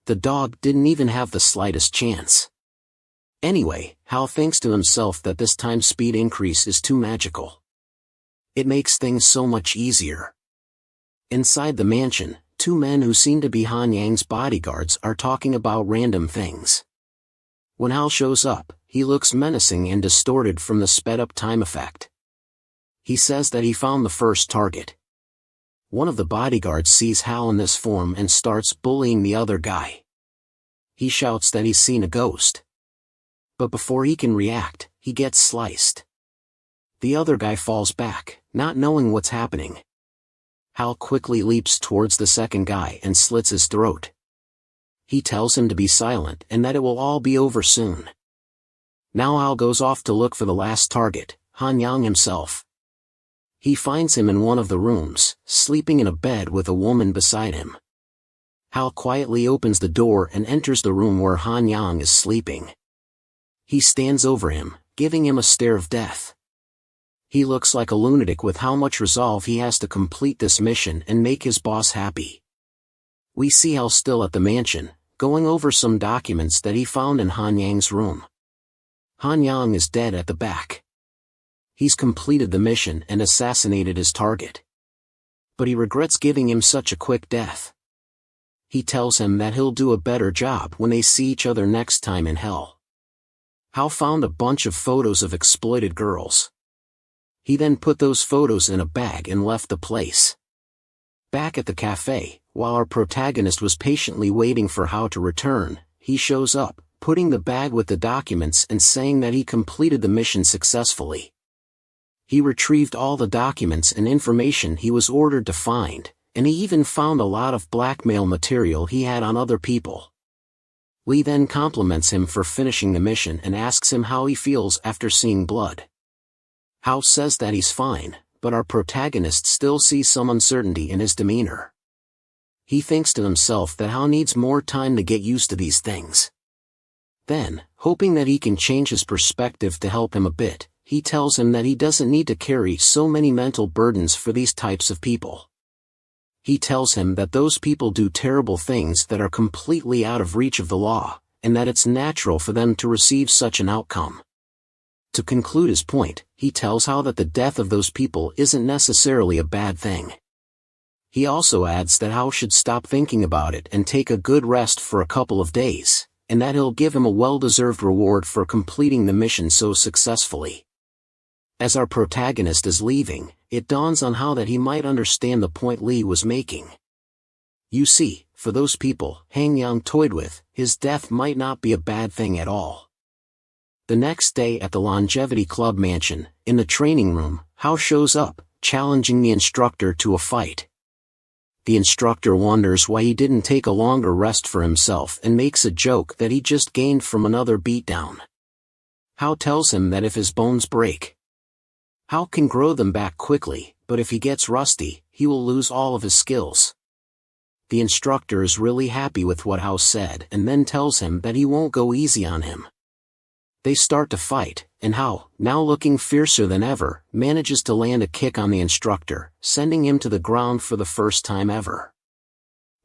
The dog didn't even have the slightest chance. Anyway, Hao thinks to himself that this time speed increase is too magical. It makes things so much easier. Inside the mansion, 2 men who seem to be Han Yang's bodyguards are talking about random things. When Hao shows up, he looks menacing and distorted from the sped-up time effect. He says that he found the first target. One of the bodyguards sees Hao in this form and starts bullying the other guy. He shouts that he's seen a ghost. But before he can react, he gets sliced. The other guy falls back, not knowing what's happening. Hao quickly leaps towards the second guy and slits his throat. He tells him to be silent and that it will all be over soon. Now Hao goes off to look for the last target, Han Yang himself. He finds him in one of the rooms, sleeping in a bed with a woman beside him. Hao quietly opens the door and enters the room where Han Yang is sleeping. He stands over him, giving him a stare of death. He looks like a lunatic with how much resolve he has to complete this mission and make his boss happy. We see Hao still at the mansion, going over some documents that he found in Han Yang's room. Han Yang is dead at the back. He's completed the mission and assassinated his target. But he regrets giving him such a quick death. He tells him that he'll do a better job when they see each other next time in hell. Hao found a bunch of photos of exploited girls. He then put those photos in a bag and left the place. Back at the cafe, while our protagonist was patiently waiting for Hao to return, he shows up, putting the bag with the documents and saying that he completed the mission successfully. He retrieved all the documents and information he was ordered to find, and he even found a lot of blackmail material he had on other people. Lee then compliments him for finishing the mission and asks him how he feels after seeing blood. Hao says that he's fine, but our protagonist still sees some uncertainty in his demeanor. He thinks to himself that Hao needs more time to get used to these things. Then, hoping that he can change his perspective to help him a bit, he tells him that he doesn't need to carry so many mental burdens for these types of people. He tells him that those people do terrible things that are completely out of reach of the law, and that it's natural for them to receive such an outcome. To conclude his point, he tells Hao that the death of those people isn't necessarily a bad thing. He also adds that Hao should stop thinking about it and take a good rest for a couple of days, and that he'll give him a well-deserved reward for completing the mission so successfully. As our protagonist is leaving, it dawns on Hao that he might understand the point Lee was making. You see, for those people Hang Yang toyed with, his death might not be a bad thing at all. The next day at the Longevity Club mansion, in the training room, Hao shows up, challenging the instructor to a fight. The instructor wonders why he didn't take a longer rest for himself and makes a joke that he just gained from another beatdown. Hao tells him that if his bones break, Hao can grow them back quickly, but if he gets rusty, he will lose all of his skills. The instructor is really happy with what Hao said and then tells him that he won't go easy on him. They start to fight, and Hao, now looking fiercer than ever, manages to land a kick on the instructor, sending him to the ground for the first time ever.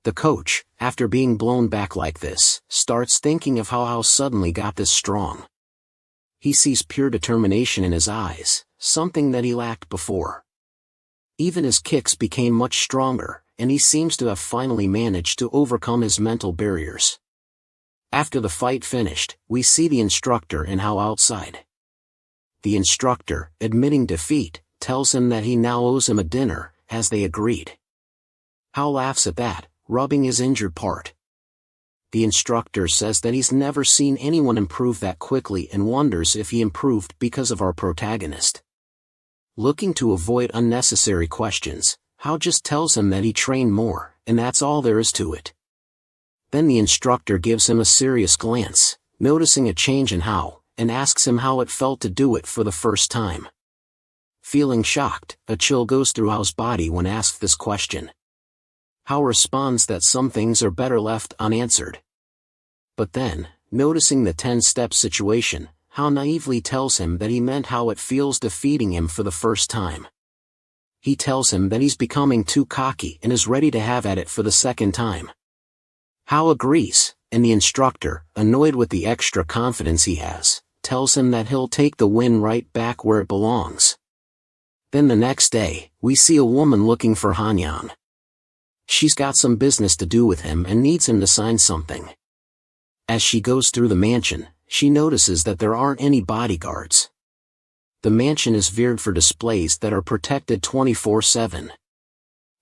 The coach, after being blown back like this, starts thinking of how Hao suddenly got this strong. He sees pure determination in his eyes, something that he lacked before. Even his kicks became much stronger, and he seems to have finally managed to overcome his mental barriers. After the fight finished, we see the instructor and Hao outside. The instructor, admitting defeat, tells him that he now owes him a dinner, as they agreed. Hao laughs at that, rubbing his injured part. The instructor says that he's never seen anyone improve that quickly and wonders if he improved because of our protagonist. Looking to avoid unnecessary questions, Hao just tells him that he trained more, and that's all there is to it. Then the instructor gives him a serious glance, noticing a change in Hao, and asks him how it felt to do it for the first time. Feeling shocked, a chill goes through Hao's body when asked this question. Hao responds that some things are better left unanswered. But then, noticing the 10-step situation, Hao naively tells him that he meant how it feels defeating him for the first time. He tells him that he's becoming too cocky and is ready to have at it for the second time. Hao agrees, and the instructor, annoyed with the extra confidence he has, tells him that he'll take the win right back where it belongs. Then the next day, we see a woman looking for Han Yang. She's got some business to do with him and needs him to sign something. As she goes through the mansion, she notices that there aren't any bodyguards. The mansion is veered for displays that are protected 24/7.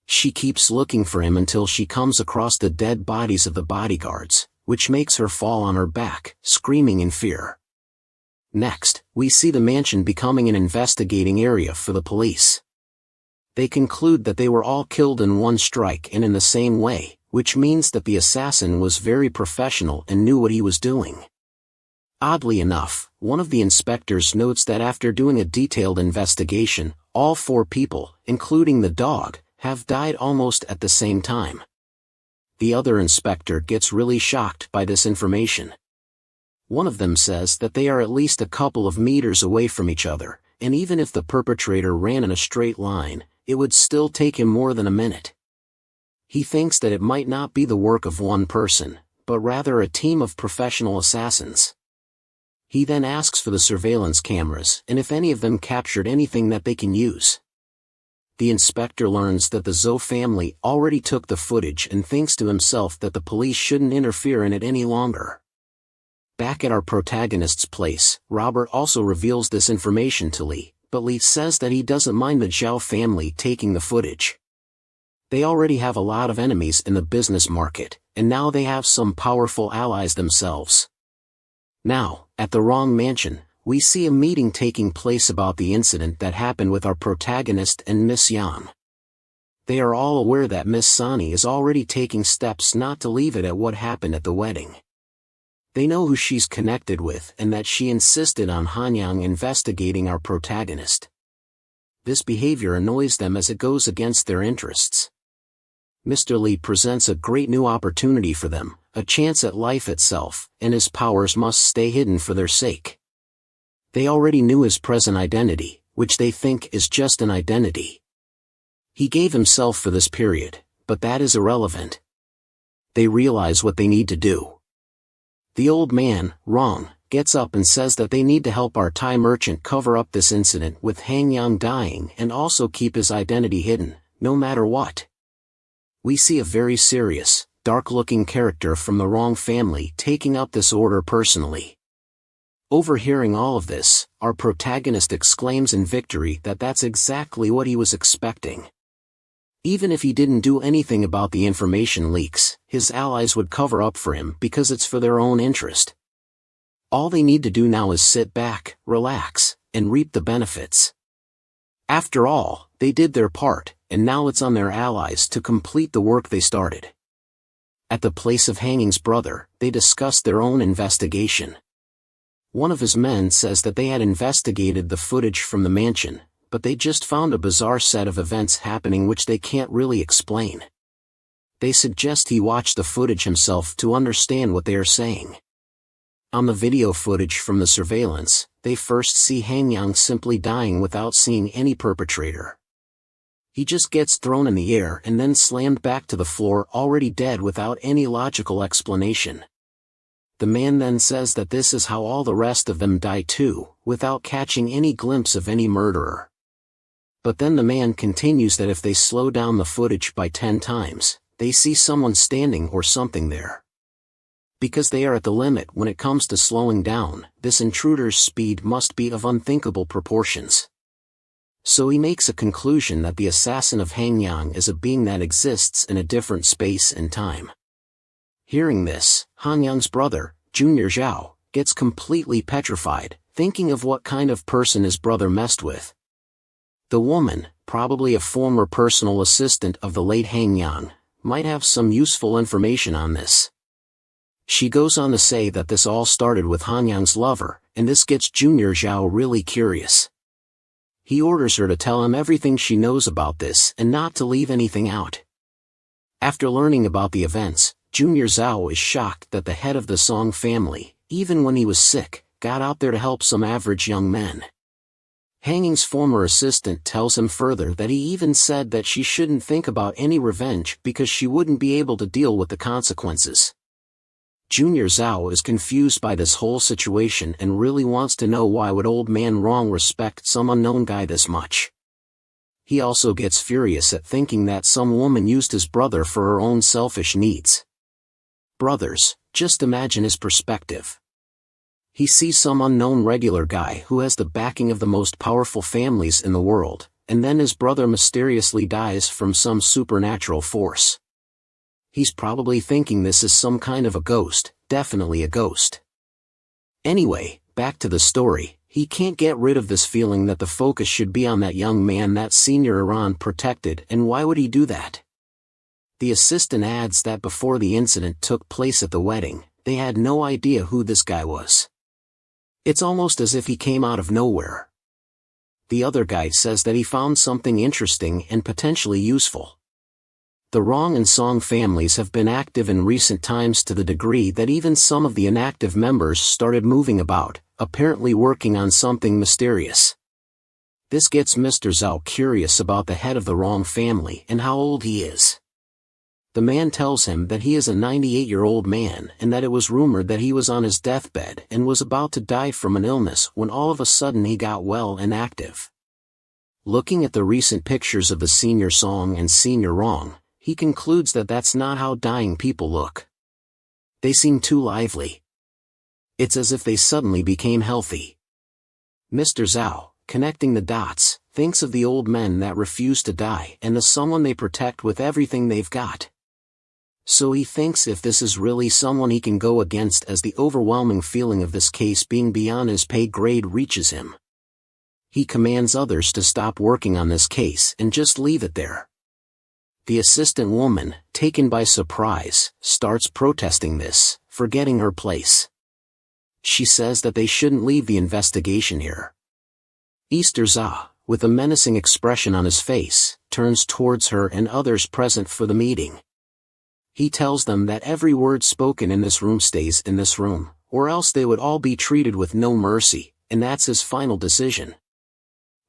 She keeps looking for him until she comes across the dead bodies of the bodyguards, which makes her fall on her back, screaming in fear. Next, we see the mansion becoming an investigating area for the police. They conclude that they were all killed in one strike and in the same way, which means that the assassin was very professional and knew what he was doing. Oddly enough, one of the inspectors notes that after doing a detailed investigation, all 4 people, including the dog, have died almost at the same time. The other inspector gets really shocked by this information. One of them says that they are at least a couple of meters away from each other, and even if the perpetrator ran in a straight line, it would still take him more than a minute. He thinks that it might not be the work of one person, but rather a team of professional assassins. He then asks for the surveillance cameras and if any of them captured anything that they can use. The inspector learns that the Zhou family already took the footage and thinks to himself that the police shouldn't interfere in it any longer. Back at our protagonist's place, Robert also reveals this information to Lee, but Lee says that he doesn't mind the Zhao family taking the footage. They already have a lot of enemies in the business market, and now they have some powerful allies themselves. Now, at the Wrong Mansion, we see a meeting taking place about the incident that happened with our protagonist and Miss Yang. They are all aware that Miss Sani is already taking steps not to leave it at what happened at the wedding. They know who she's connected with and that she insisted on Hanyang investigating our protagonist. This behavior annoys them as it goes against their interests. Mr. Lee presents a great new opportunity for them, a chance at life itself, and his powers must stay hidden for their sake. They already knew his present identity, which they think is just an identity. He gave himself for this period, but that is irrelevant. They realize what they need to do. The old man, Rong, gets up and says that they need to help our Thai merchant cover up this incident with Hanyang dying and also keep his identity hidden, no matter what. We see a very serious, dark-looking character from the Rong family taking up this order personally. Overhearing all of this, our protagonist exclaims in victory that that's exactly what he was expecting. Even if he didn't do anything about the information leaks, his allies would cover up for him because it's for their own interest. All they need to do now is sit back, relax, and reap the benefits. After all, they did their part, and now it's on their allies to complete the work they started. At the place of Hanging's brother, they discussed their own investigation. One of his men says that they had investigated the footage from the mansion, but they just found a bizarre set of events happening which they can't really explain. They suggest he watch the footage himself to understand what they are saying. On the video footage from the surveillance, they first see Hanyang simply dying without seeing any perpetrator. He just gets thrown in the air and then slammed back to the floor already dead without any logical explanation. The man then says that this is how all the rest of them die too, without catching any glimpse of any murderer. But then the man continues that if they slow down the footage by 10 times, they see someone standing or something there. Because they are at the limit when it comes to slowing down, this intruder's speed must be of unthinkable proportions. So he makes a conclusion that the assassin of Hanyang is a being that exists in a different space and time. Hearing this, Hanyang's brother, Junior Zhao, gets completely petrified, thinking of what kind of person his brother messed with. The woman, probably a former personal assistant of the late Hanyang, might have some useful information on this. She goes on to say that this all started with Hanyang's lover, and this gets Junior Zhao really curious. He orders her to tell him everything she knows about this and not to leave anything out. After learning about the events, Junior Zhao is shocked that the head of the Song family, even when he was sick, got out there to help some average young men. Hanging's former assistant tells him further that he even said that she shouldn't think about any revenge because she wouldn't be able to deal with the consequences. Junior Zhao is confused by this whole situation and really wants to know why would old man Rong respect some unknown guy this much. He also gets furious at thinking that some woman used his brother for her own selfish needs. Brothers, just imagine his perspective. He sees some unknown regular guy who has the backing of the most powerful families in the world, and then his brother mysteriously dies from some supernatural force. He's probably thinking this is some kind of a ghost, definitely a ghost. Anyway, back to the story, he can't get rid of this feeling that the focus should be on that young man that Senior Iran protected, and why would he do that? The assistant adds that before the incident took place at the wedding, they had no idea who this guy was. It's almost as if he came out of nowhere. The other guy says that he found something interesting and potentially useful. The Rong and Song families have been active in recent times to the degree that even some of the inactive members started moving about, apparently working on something mysterious. This gets Mr. Zhao curious about the head of the Rong family and how old he is. The man tells him that he is a 98-year-old man and that it was rumored that he was on his deathbed and was about to die from an illness when all of a sudden he got well and active. Looking at the recent pictures of the Senior Song and Senior Rong, he concludes that that's not how dying people look. They seem too lively. It's as if they suddenly became healthy. Mr. Zhao, connecting the dots, thinks of the old men that refuse to die and the someone they protect with everything they've got. So he thinks if this is really someone he can go against, as the overwhelming feeling of this case being beyond his pay grade reaches him. He commands others to stop working on this case and just leave it there. The assistant woman, taken by surprise, starts protesting this, forgetting her place. She says that they shouldn't leave the investigation here. Easterza, with a menacing expression on his face, turns towards her and others present for the meeting. He tells them that every word spoken in this room stays in this room, or else they would all be treated with no mercy, and that's his final decision.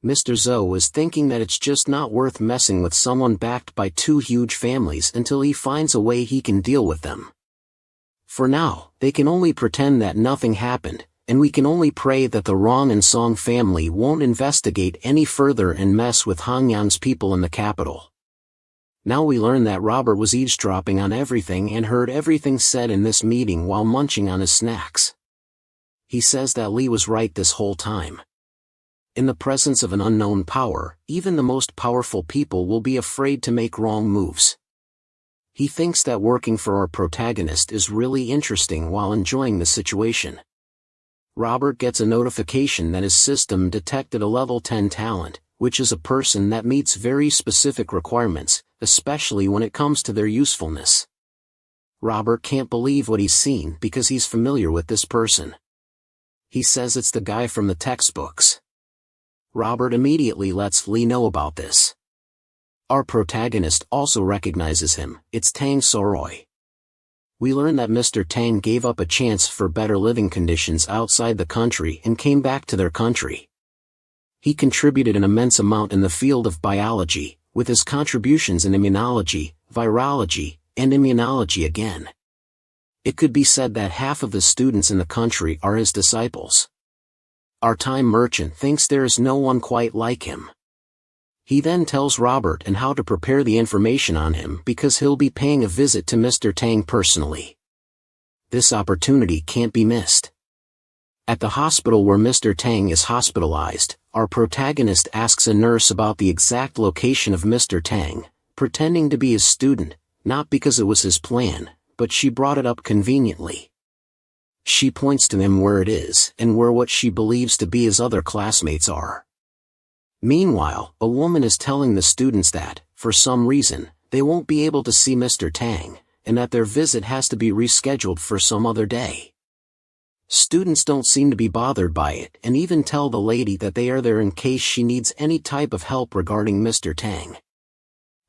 Mr. Zhou is thinking that it's just not worth messing with someone backed by two huge families until he finds a way he can deal with them. For now, they can only pretend that nothing happened, and we can only pray that the Rong and Song family won't investigate any further and mess with Hongyan's people in the capital. Now we learn that Robert was eavesdropping on everything and heard everything said in this meeting while munching on his snacks. He says that Lee was right this whole time. In the presence of an unknown power, even the most powerful people will be afraid to make wrong moves. He thinks that working for our protagonist is really interesting while enjoying the situation. Robert gets a notification that his system detected a level 10 talent, which is a person that meets very specific requirements, especially when it comes to their usefulness. Robert can't believe what he's seen because he's familiar with this person. He says it's the guy from the textbooks. Robert immediately lets Lee know about this. Our protagonist also recognizes him. It's Tang Soroi. We learn that Mr. Tang gave up a chance for better living conditions outside the country and came back to their country. He contributed an immense amount in the field of biology, with his contributions in immunology, virology, and immunology again. It could be said that half of the students in the country are his disciples. Our time merchant thinks there is no one quite like him. He then tells Robert and how to prepare the information on him because he'll be paying a visit to Mr. Tang personally. This opportunity can't be missed. At the hospital where Mr. Tang is hospitalized, our protagonist asks a nurse about the exact location of Mr. Tang, pretending to be his student, not because it was his plan, but she brought it up conveniently. She points to him where it is and where what she believes to be his other classmates are. Meanwhile, a woman is telling the students that, for some reason, they won't be able to see Mr. Tang, and that their visit has to be rescheduled for some other day. Students don't seem to be bothered by it and even tell the lady that they are there in case she needs any type of help regarding Mr. Tang.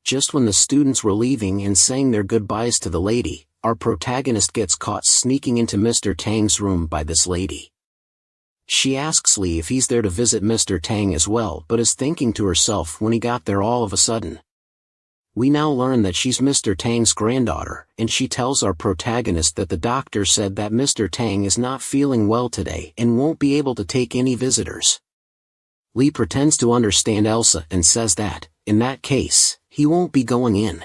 Just when the students were leaving and saying their goodbyes to the lady, our protagonist gets caught sneaking into Mr. Tang's room by this lady. She asks Lee if he's there to visit Mr. Tang as well, but is thinking to herself when he got there all of a sudden. We now learn that she's Mr. Tang's granddaughter, and she tells our protagonist that the doctor said that Mr. Tang is not feeling well today and won't be able to take any visitors. Lee pretends to understand Elsa and says that, in that case, he won't be going in.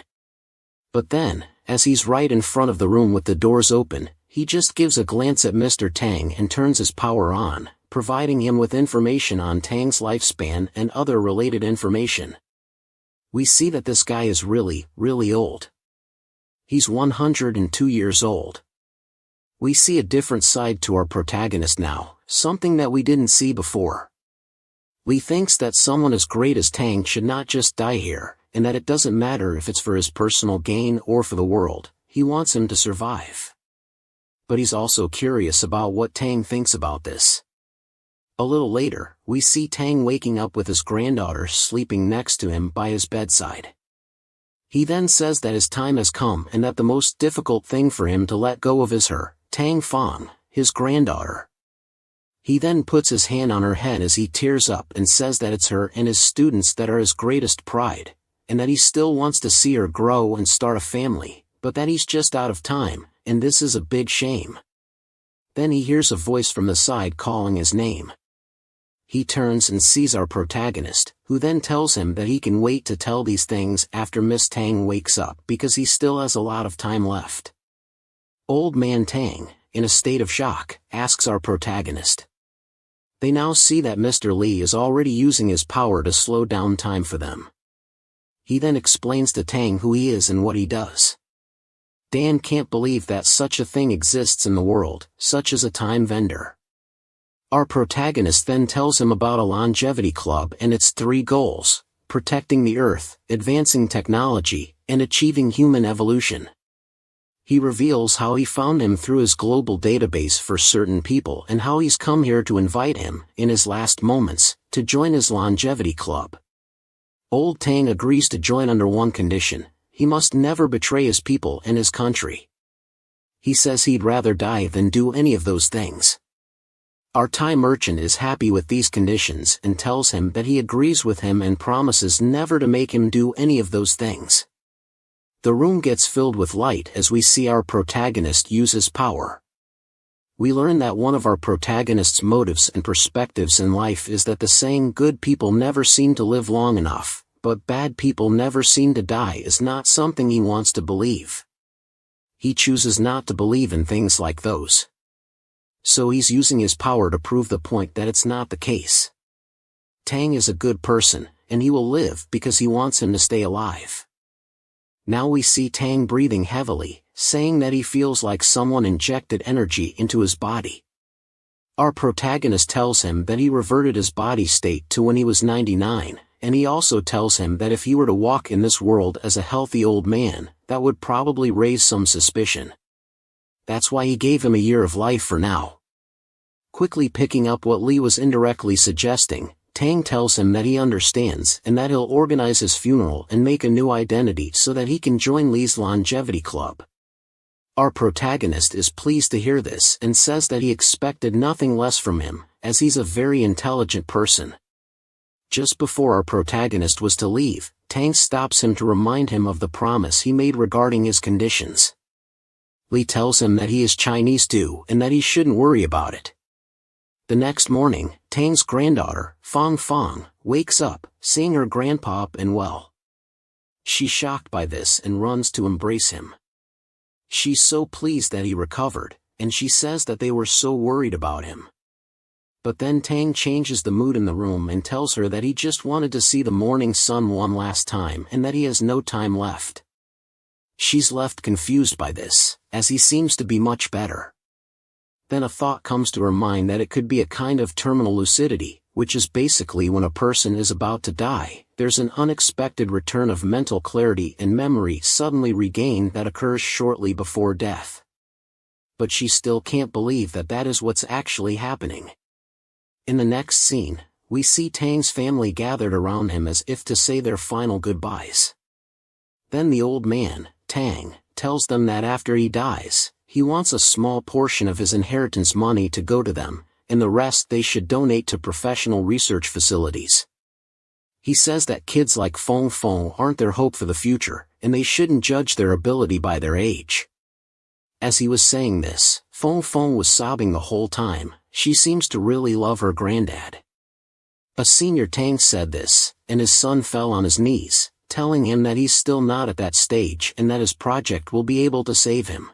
But then, as he's right in front of the room with the doors open, he just gives a glance at Mr. Tang and turns his power on, providing him with information on Tang's lifespan and other related information. We see that this guy is really, really old. He's 102 years old. We see a different side to our protagonist now, something that we didn't see before. Lee thinks that someone as great as Tang should not just die here, and that it doesn't matter if it's for his personal gain or for the world, he wants him to survive. But he's also curious about what Tang thinks about this. A little later, we see Tang waking up with his granddaughter sleeping next to him by his bedside. He then says that his time has come and that the most difficult thing for him to let go of is her, Tang Fong, his granddaughter. He then puts his hand on her head as he tears up and says that it's her and his students that are his greatest pride, and that he still wants to see her grow and start a family, but that he's just out of time, and this is a big shame. Then he hears a voice from the side calling his name. He turns and sees our protagonist, who then tells him that he can wait to tell these things after Miss Tang wakes up because he still has a lot of time left. Old man Tang, in a state of shock, asks our protagonist. They now see that Mr. Lee is already using his power to slow down time for them. He then explains to Tang who he is and what he does. Dan can't believe that such a thing exists in the world, such as a time vendor. Our protagonist then tells him about a longevity club and its 3 goals: protecting the Earth, advancing technology, and achieving human evolution. He reveals how he found him through his global database for certain people and how he's come here to invite him, in his last moments, to join his longevity club. Old Tang agrees to join under one condition: he must never betray his people and his country. He says he'd rather die than do any of those things. Our Thai merchant is happy with these conditions and tells him that he agrees with him and promises never to make him do any of those things. The room gets filled with light as we see our protagonist use his power. We learn that one of our protagonist's motives and perspectives in life is that the saying "good people never seem to live long enough, but bad people never seem to die" is not something he wants to believe. He chooses not to believe in things like those. So he's using his power to prove the point that it's not the case. Tang is a good person, and he will live because he wants him to stay alive. Now we see Tang breathing heavily, saying that he feels like someone injected energy into his body. Our protagonist tells him that he reverted his body state to when he was 99, and he also tells him that if he were to walk in this world as a healthy old man, that would probably raise some suspicion. That's why he gave him a year of life for now. Quickly picking up what Lee was indirectly suggesting, Tang tells him that he understands and that he'll organize his funeral and make a new identity so that he can join Lee's longevity club. Our protagonist is pleased to hear this and says that he expected nothing less from him, as he's a very intelligent person. Just before our protagonist was to leave, Tang stops him to remind him of the promise he made regarding his conditions. Lee tells him that he is Chinese too and that he shouldn't worry about it. The next morning, Tang's granddaughter, Fong Fong, wakes up, seeing her grandpa up and well. She's shocked by this and runs to embrace him. She's so pleased that he recovered, and she says that they were so worried about him. But then Tang changes the mood in the room and tells her that he just wanted to see the morning sun one last time and that he has no time left. She's left confused by this, as he seems to be much better. Then a thought comes to her mind that it could be a kind of terminal lucidity, which is basically when a person is about to die, there's an unexpected return of mental clarity and memory suddenly regained that occurs shortly before death. But she still can't believe that that is what's actually happening. In the next scene, we see Tang's family gathered around him as if to say their final goodbyes. Then the old man, Tang, tells them that after he dies, he wants a small portion of his inheritance money to go to them, and the rest they should donate to professional research facilities. He says that kids like Fong Fong aren't their hope for the future, and they shouldn't judge their ability by their age. As he was saying this, Fong Fong was sobbing the whole time. She seems to really love her granddad. A senior Tang said this, and his son fell on his knees, telling him that he's still not at that stage and that his project will be able to save him.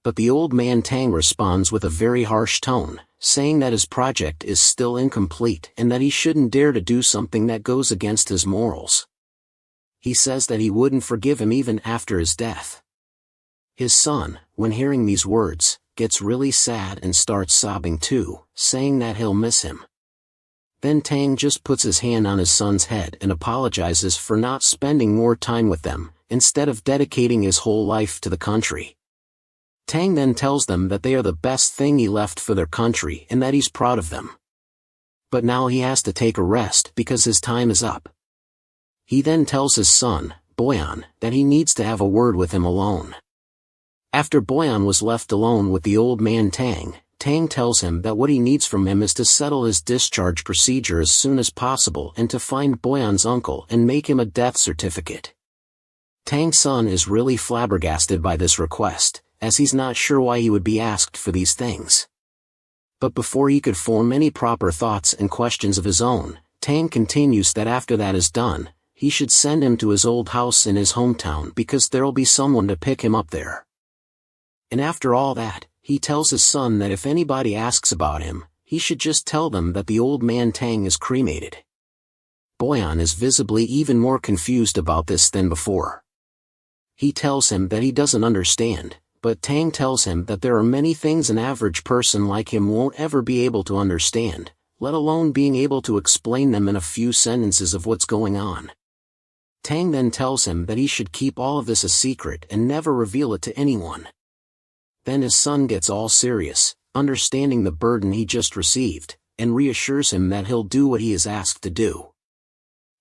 But the old man Tang responds with a very harsh tone, saying that his project is still incomplete and that he shouldn't dare to do something that goes against his morals. He says that he wouldn't forgive him even after his death. His son, when hearing these words, gets really sad and starts sobbing too, saying that he'll miss him. Then Tang just puts his hand on his son's head and apologizes for not spending more time with them, instead of dedicating his whole life to the country. Tang then tells them that they are the best thing he left for their country and that he's proud of them. But now he has to take a rest because his time is up. He then tells his son, Boyan, that he needs to have a word with him alone. After Boyan was left alone with the old man Tang, Tang tells him that what he needs from him is to settle his discharge procedure as soon as possible and to find Boyan's uncle and make him a death certificate. Tang's son is really flabbergasted by this request, as he's not sure why he would be asked for these things. But before he could form any proper thoughts and questions of his own, Tang continues that after that is done, he should send him to his old house in his hometown because there'll be someone to pick him up there. And after all that, he tells his son that if anybody asks about him, he should just tell them that the old man Tang is cremated. Boyan is visibly even more confused about this than before. He tells him that he doesn't understand, but Tang tells him that there are many things an average person like him won't ever be able to understand, let alone being able to explain them in a few sentences of what's going on. Tang then tells him that he should keep all of this a secret and never reveal it to anyone. Then his son gets all serious, understanding the burden he just received, and reassures him that he'll do what he is asked to do.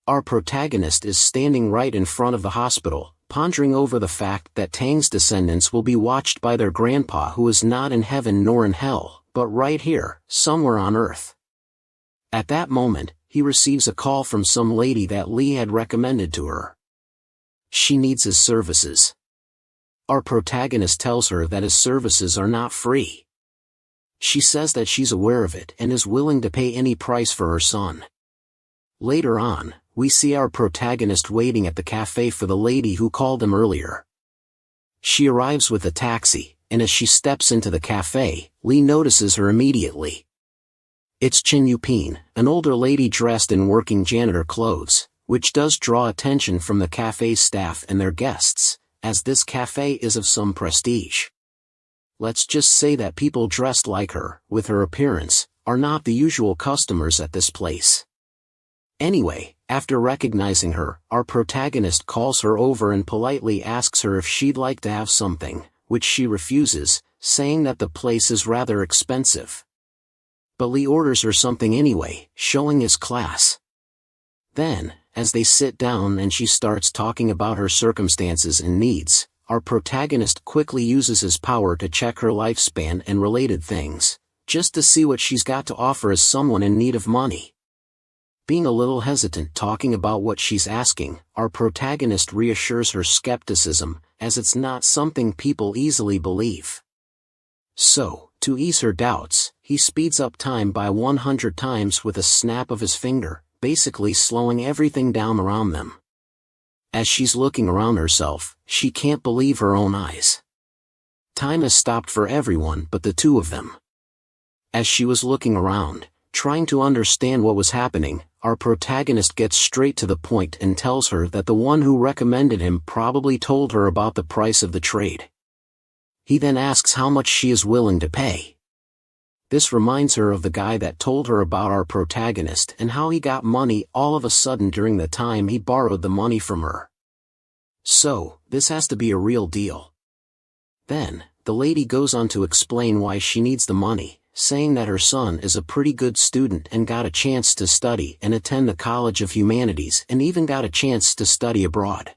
Our protagonist is standing right in front of the hospital, pondering over the fact that Tang's descendants will be watched by their grandpa who is not in heaven nor in hell, but right here, somewhere on Earth. At that moment, he receives a call from some lady that Lee had recommended to her. She needs his services. Our protagonist tells her that his services are not free. She says that she's aware of it and is willing to pay any price for her son. Later on, we see our protagonist waiting at the cafe for the lady who called him earlier. She arrives with a taxi, and as she steps into the cafe, Lee notices her immediately. It's Chin Yupin, an older lady dressed in working janitor clothes, which does draw attention from the cafe's staff and their guests, as this cafe is of some prestige. Let's just say that people dressed like her, with her appearance, are not the usual customers at this place. Anyway, after recognizing her, our protagonist calls her over and politely asks her if she'd like to have something, which she refuses, saying that the place is rather expensive. But Lee orders her something anyway, showing his class. Then, as they sit down and she starts talking about her circumstances and needs, our protagonist quickly uses his power to check her lifespan and related things, just to see what she's got to offer as someone in need of money. Being a little hesitant talking about what she's asking, our protagonist reassures her skepticism, as it's not something people easily believe. So, to ease her doubts, he speeds up time by 100 times with a snap of his finger, basically slowing everything down around them. As she's looking around herself, she can't believe her own eyes. Time has stopped for everyone but the two of them. As she was looking around, trying to understand what was happening, our protagonist gets straight to the point and tells her that the one who recommended him probably told her about the price of the trade. He then asks how much she is willing to pay. This reminds her of the guy that told her about our protagonist and how he got money all of a sudden during the time he borrowed the money from her. So, this has to be a real deal. Then, the lady goes on to explain why she needs the money, saying that her son is a pretty good student and got a chance to study and attend the College of Humanities and even got a chance to study abroad.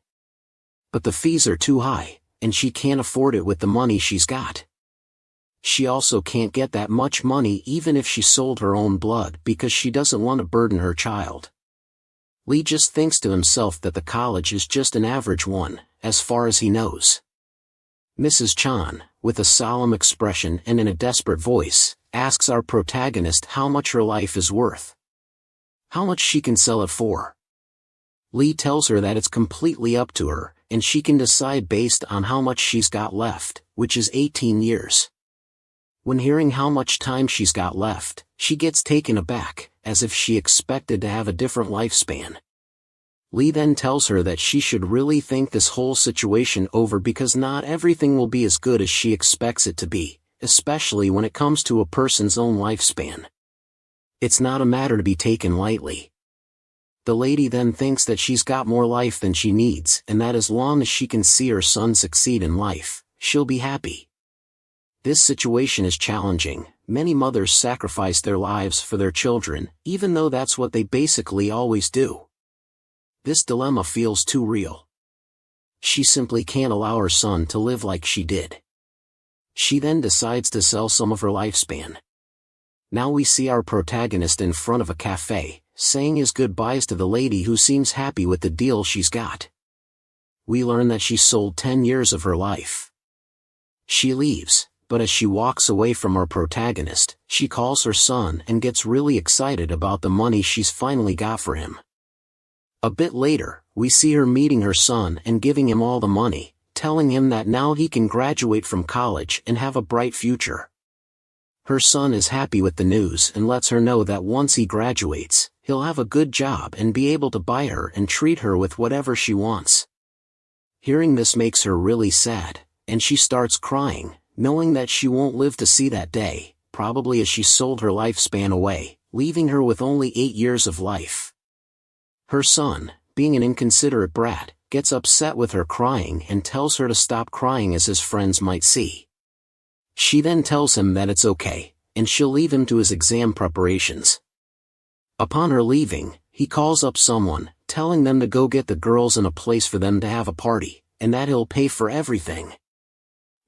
But the fees are too high, and she can't afford it with the money she's got. She also can't get that much money even if she sold her own blood because she doesn't want to burden her child. Lee just thinks to himself that the college is just an average one, as far as he knows. Mrs. Chan, with a solemn expression and in a desperate voice, asks our protagonist how much her life is worth. How much she can sell it for. Lee tells her that it's completely up to her, and she can decide based on how much she's got left, which is 18 years. When hearing how much time she's got left, she gets taken aback, as if she expected to have a different lifespan. Lee then tells her that she should really think this whole situation over because not everything will be as good as she expects it to be, especially when it comes to a person's own lifespan. It's not a matter to be taken lightly. The lady then thinks that she's got more life than she needs and that as long as she can see her son succeed in life, she'll be happy. This situation is challenging. Many mothers sacrifice their lives for their children, even though that's what they basically always do. This dilemma feels too real. She simply can't allow her son to live like she did. She then decides to sell some of her lifespan. Now we see our protagonist in front of a cafe, saying his goodbyes to the lady who seems happy with the deal she's got. We learn that she sold 10 years of her life. She leaves. But as she walks away from our protagonist, she calls her son and gets really excited about the money she's finally got for him. A bit later, we see her meeting her son and giving him all the money, telling him that now he can graduate from college and have a bright future. Her son is happy with the news and lets her know that once he graduates, he'll have a good job and be able to buy her and treat her with whatever she wants. Hearing this makes her really sad, and she starts crying, knowing that she won't live to see that day, probably as she sold her lifespan away, leaving her with only 8 years of life. Her son, being an inconsiderate brat, gets upset with her crying and tells her to stop crying as his friends might see. She then tells him that it's okay, and she'll leave him to his exam preparations. Upon her leaving, he calls up someone, telling them to go get the girls in a place for them to have a party, and that he'll pay for everything.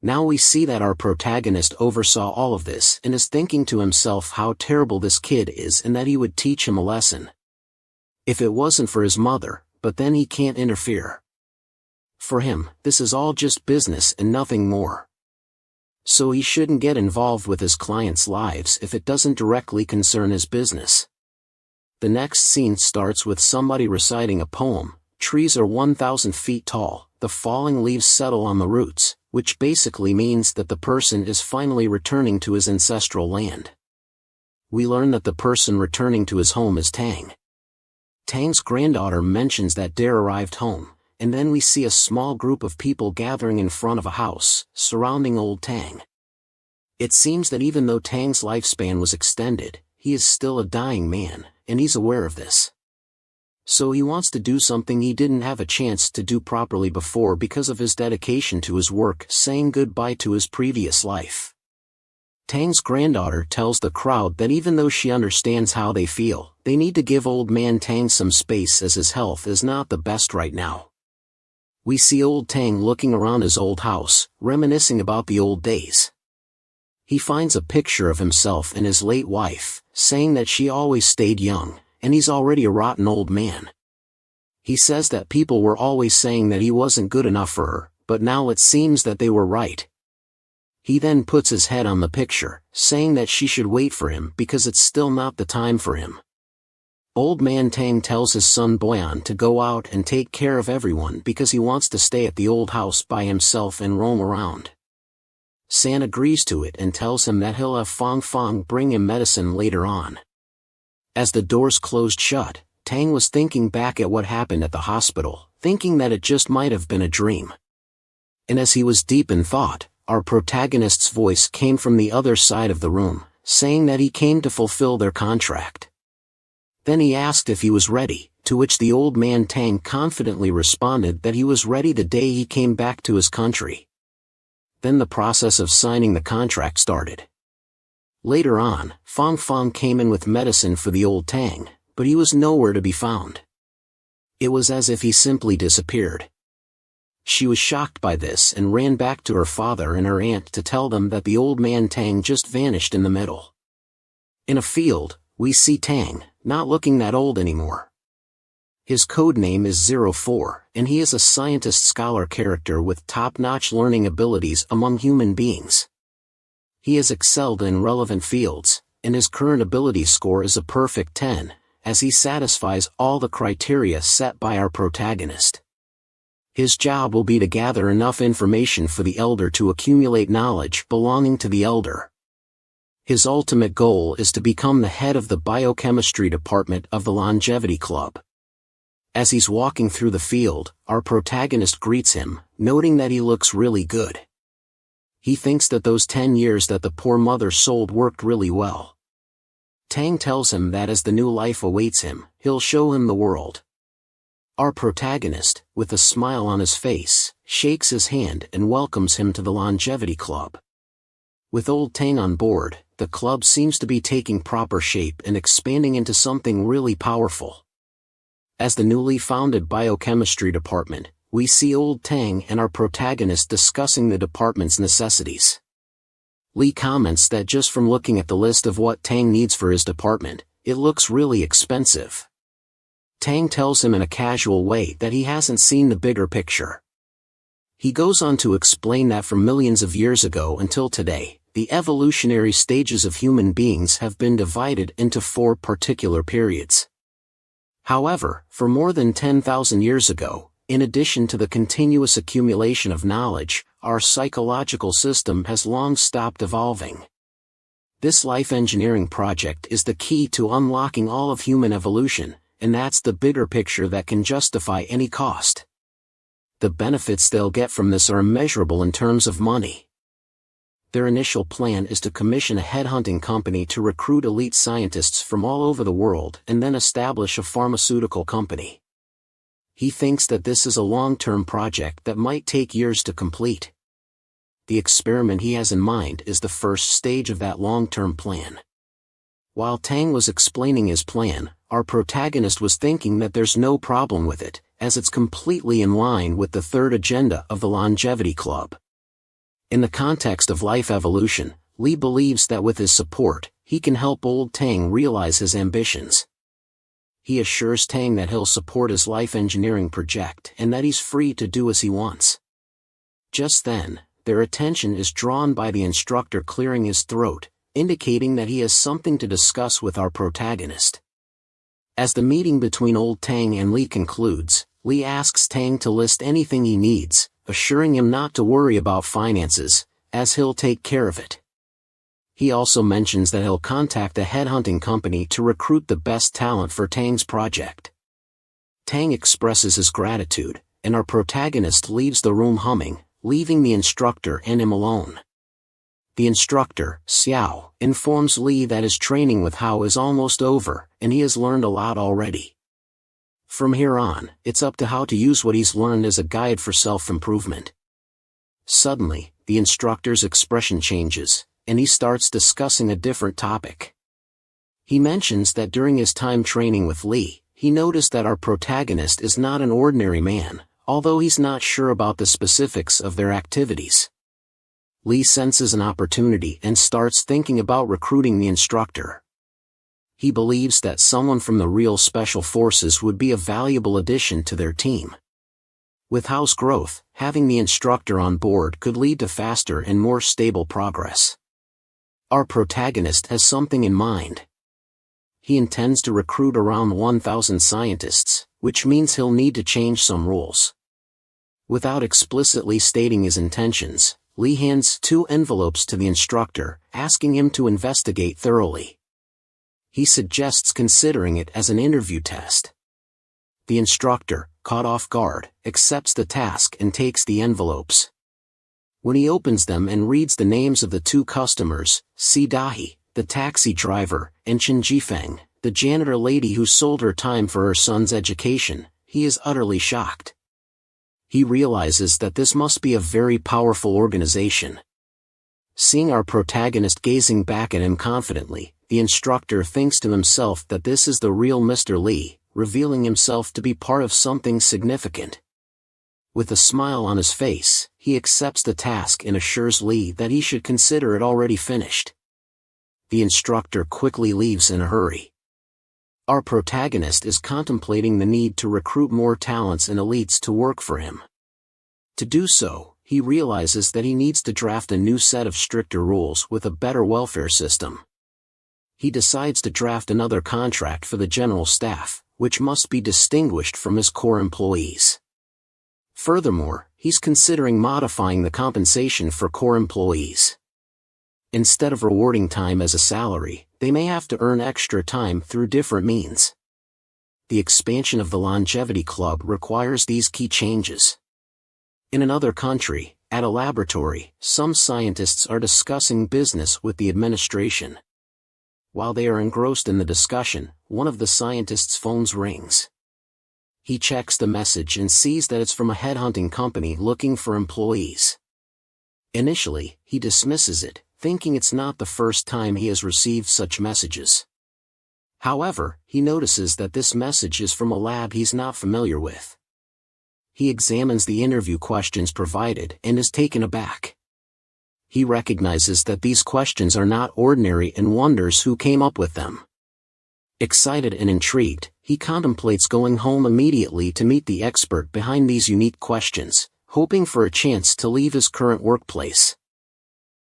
Now we see that our protagonist oversaw all of this and is thinking to himself how terrible this kid is and that he would teach him a lesson. If it wasn't for his mother, but then he can't interfere. For him, this is all just business and nothing more. So he shouldn't get involved with his clients' lives if it doesn't directly concern his business. The next scene starts with somebody reciting a poem. Trees are 1,000 feet tall, the falling leaves settle on the roots, which basically means that the person is finally returning to his ancestral land. We learn that the person returning to his home is Tang. Tang's granddaughter mentions that Dare arrived home, and then we see a small group of people gathering in front of a house, surrounding old Tang. It seems that even though Tang's lifespan was extended, he is still a dying man, and he's aware of this. So he wants to do something he didn't have a chance to do properly before because of his dedication to his work, saying goodbye to his previous life. Tang's granddaughter tells the crowd that even though she understands how they feel, they need to give old man Tang some space as his health is not the best right now. We see old Tang looking around his old house, reminiscing about the old days. He finds a picture of himself and his late wife, saying that she always stayed young, and he's already a rotten old man. He says that people were always saying that he wasn't good enough for her, but now it seems that they were right. He then puts his head on the picture, saying that she should wait for him because it's still not the time for him. Old man Tang tells his son Boyan to go out and take care of everyone because he wants to stay at the old house by himself and roam around. San agrees to it and tells him that he'll have Fong Fong bring him medicine later on. As the doors closed shut, Tang was thinking back at what happened at the hospital, thinking that it just might have been a dream. And as he was deep in thought, our protagonist's voice came from the other side of the room, saying that he came to fulfill their contract. Then he asked if he was ready, to which the old man Tang confidently responded that he was ready the day he came back to his country. Then the process of signing the contract started. Later on, Fong Fong came in with medicine for the old Tang, but he was nowhere to be found. It was as if he simply disappeared. She was shocked by this and ran back to her father and her aunt to tell them that the old man Tang just vanished in the middle. In a field, we see Tang, not looking that old anymore. His code name is 04, and he is a scientist-scholar character with top-notch learning abilities among human beings. He has excelled in relevant fields, and his current ability score is a perfect 10, as he satisfies all the criteria set by our protagonist. His job will be to gather enough information for the Elder to accumulate knowledge belonging to the Elder. His ultimate goal is to become the head of the biochemistry department of the Longevity Club. As he's walking through the field, our protagonist greets him, noting that he looks really good. He thinks that those 10 years that the poor mother sold worked really well. Tang tells him that as the new life awaits him, he'll show him the world. Our protagonist, with a smile on his face, shakes his hand and welcomes him to the Longevity Club. With old Tang on board, the club seems to be taking proper shape and expanding into something really powerful. As the newly founded biochemistry department, we see old Tang and our protagonist discussing the department's necessities. Lee comments that just from looking at the list of what Tang needs for his department, it looks really expensive. Tang tells him in a casual way that he hasn't seen the bigger picture. He goes on to explain that from millions of years ago until today, the evolutionary stages of human beings have been divided into 4 particular periods. However, for more than 10,000 years ago, in addition to the continuous accumulation of knowledge, our psychological system has long stopped evolving. This life engineering project is the key to unlocking all of human evolution, and that's the bigger picture that can justify any cost. the benefits they'll get from this are immeasurable in terms of money. Their initial plan is to commission a headhunting company to recruit elite scientists from all over the world and then establish a pharmaceutical company. He thinks that this is a long-term project that might take years to complete. The experiment he has in mind is the first stage of that long-term plan. While Tang was explaining his plan, our protagonist was thinking that there's no problem with it, as it's completely in line with the third agenda of the Longevity Club. In the context of life evolution, Lee believes that with his support, he can help old Tang realize his ambitions. He assures Tang that he'll support his life engineering project and that he's free to do as he wants. Just then, their attention is drawn by the instructor clearing his throat, indicating that he has something to discuss with our protagonist. As the meeting between old Tang and Lee concludes, Lee asks Tang to list anything he needs, assuring him not to worry about finances, as he'll take care of it. He also mentions that he'll contact a headhunting company to recruit the best talent for Tang's project. Tang expresses his gratitude, and our protagonist leaves the room humming, leaving the instructor and him alone. The instructor, Xiao, informs Lee that his training with Hao is almost over, and he has learned a lot already. From here on, it's up to Hao to use what he's learned as a guide for self-improvement. Suddenly, the instructor's expression changes, and he starts discussing a different topic. He mentions that during his time training with Lee, he noticed that our protagonist is not an ordinary man, although he's not sure about the specifics of their activities. Lee senses an opportunity and starts thinking about recruiting the instructor. He believes that someone from the real special forces would be a valuable addition to their team. With Hao's growth, having the instructor on board could lead to faster and more stable progress. Our protagonist has something in mind. He intends to recruit around 1,000 scientists, which means he'll need to change some rules. Without explicitly stating his intentions, Lee hands 2 envelopes to the instructor, asking him to investigate thoroughly. He suggests considering it as an interview test. The instructor, caught off guard, accepts the task and takes the envelopes. When he opens them and reads the names of the 2 customers, Si Dahi, the taxi driver, and Chen Jifeng, the janitor lady who sold her time for her son's education, he is utterly shocked. He realizes that this must be a very powerful organization. Seeing our protagonist gazing back at him confidently, the instructor thinks to himself that this is the real Mr. Lee, revealing himself to be part of something significant. With a smile on his face, he accepts the task and assures Lee that he should consider it already finished. The instructor quickly leaves in a hurry. Our protagonist is contemplating the need to recruit more talents and elites to work for him. To do so, he realizes that he needs to draft a new set of stricter rules with a better welfare system. He decides to draft another contract for the general staff, which must be distinguished from his core employees. Furthermore, he's considering modifying the compensation for core employees. Instead of rewarding time as a salary, they may have to earn extra time through different means. The expansion of the Longevity Club requires these key changes. In another country, at a laboratory, some scientists are discussing business with the administration. While they are engrossed in the discussion, one of the scientists' phones rings. He checks the message and sees that it's from a headhunting company looking for employees. Initially, he dismisses it, thinking it's not the first time he has received such messages. However, he notices that this message is from a lab he's not familiar with. He examines the interview questions provided and is taken aback. He recognizes that these questions are not ordinary and wonders who came up with them. Excited and intrigued, he contemplates going home immediately to meet the expert behind these unique questions, hoping for a chance to leave his current workplace.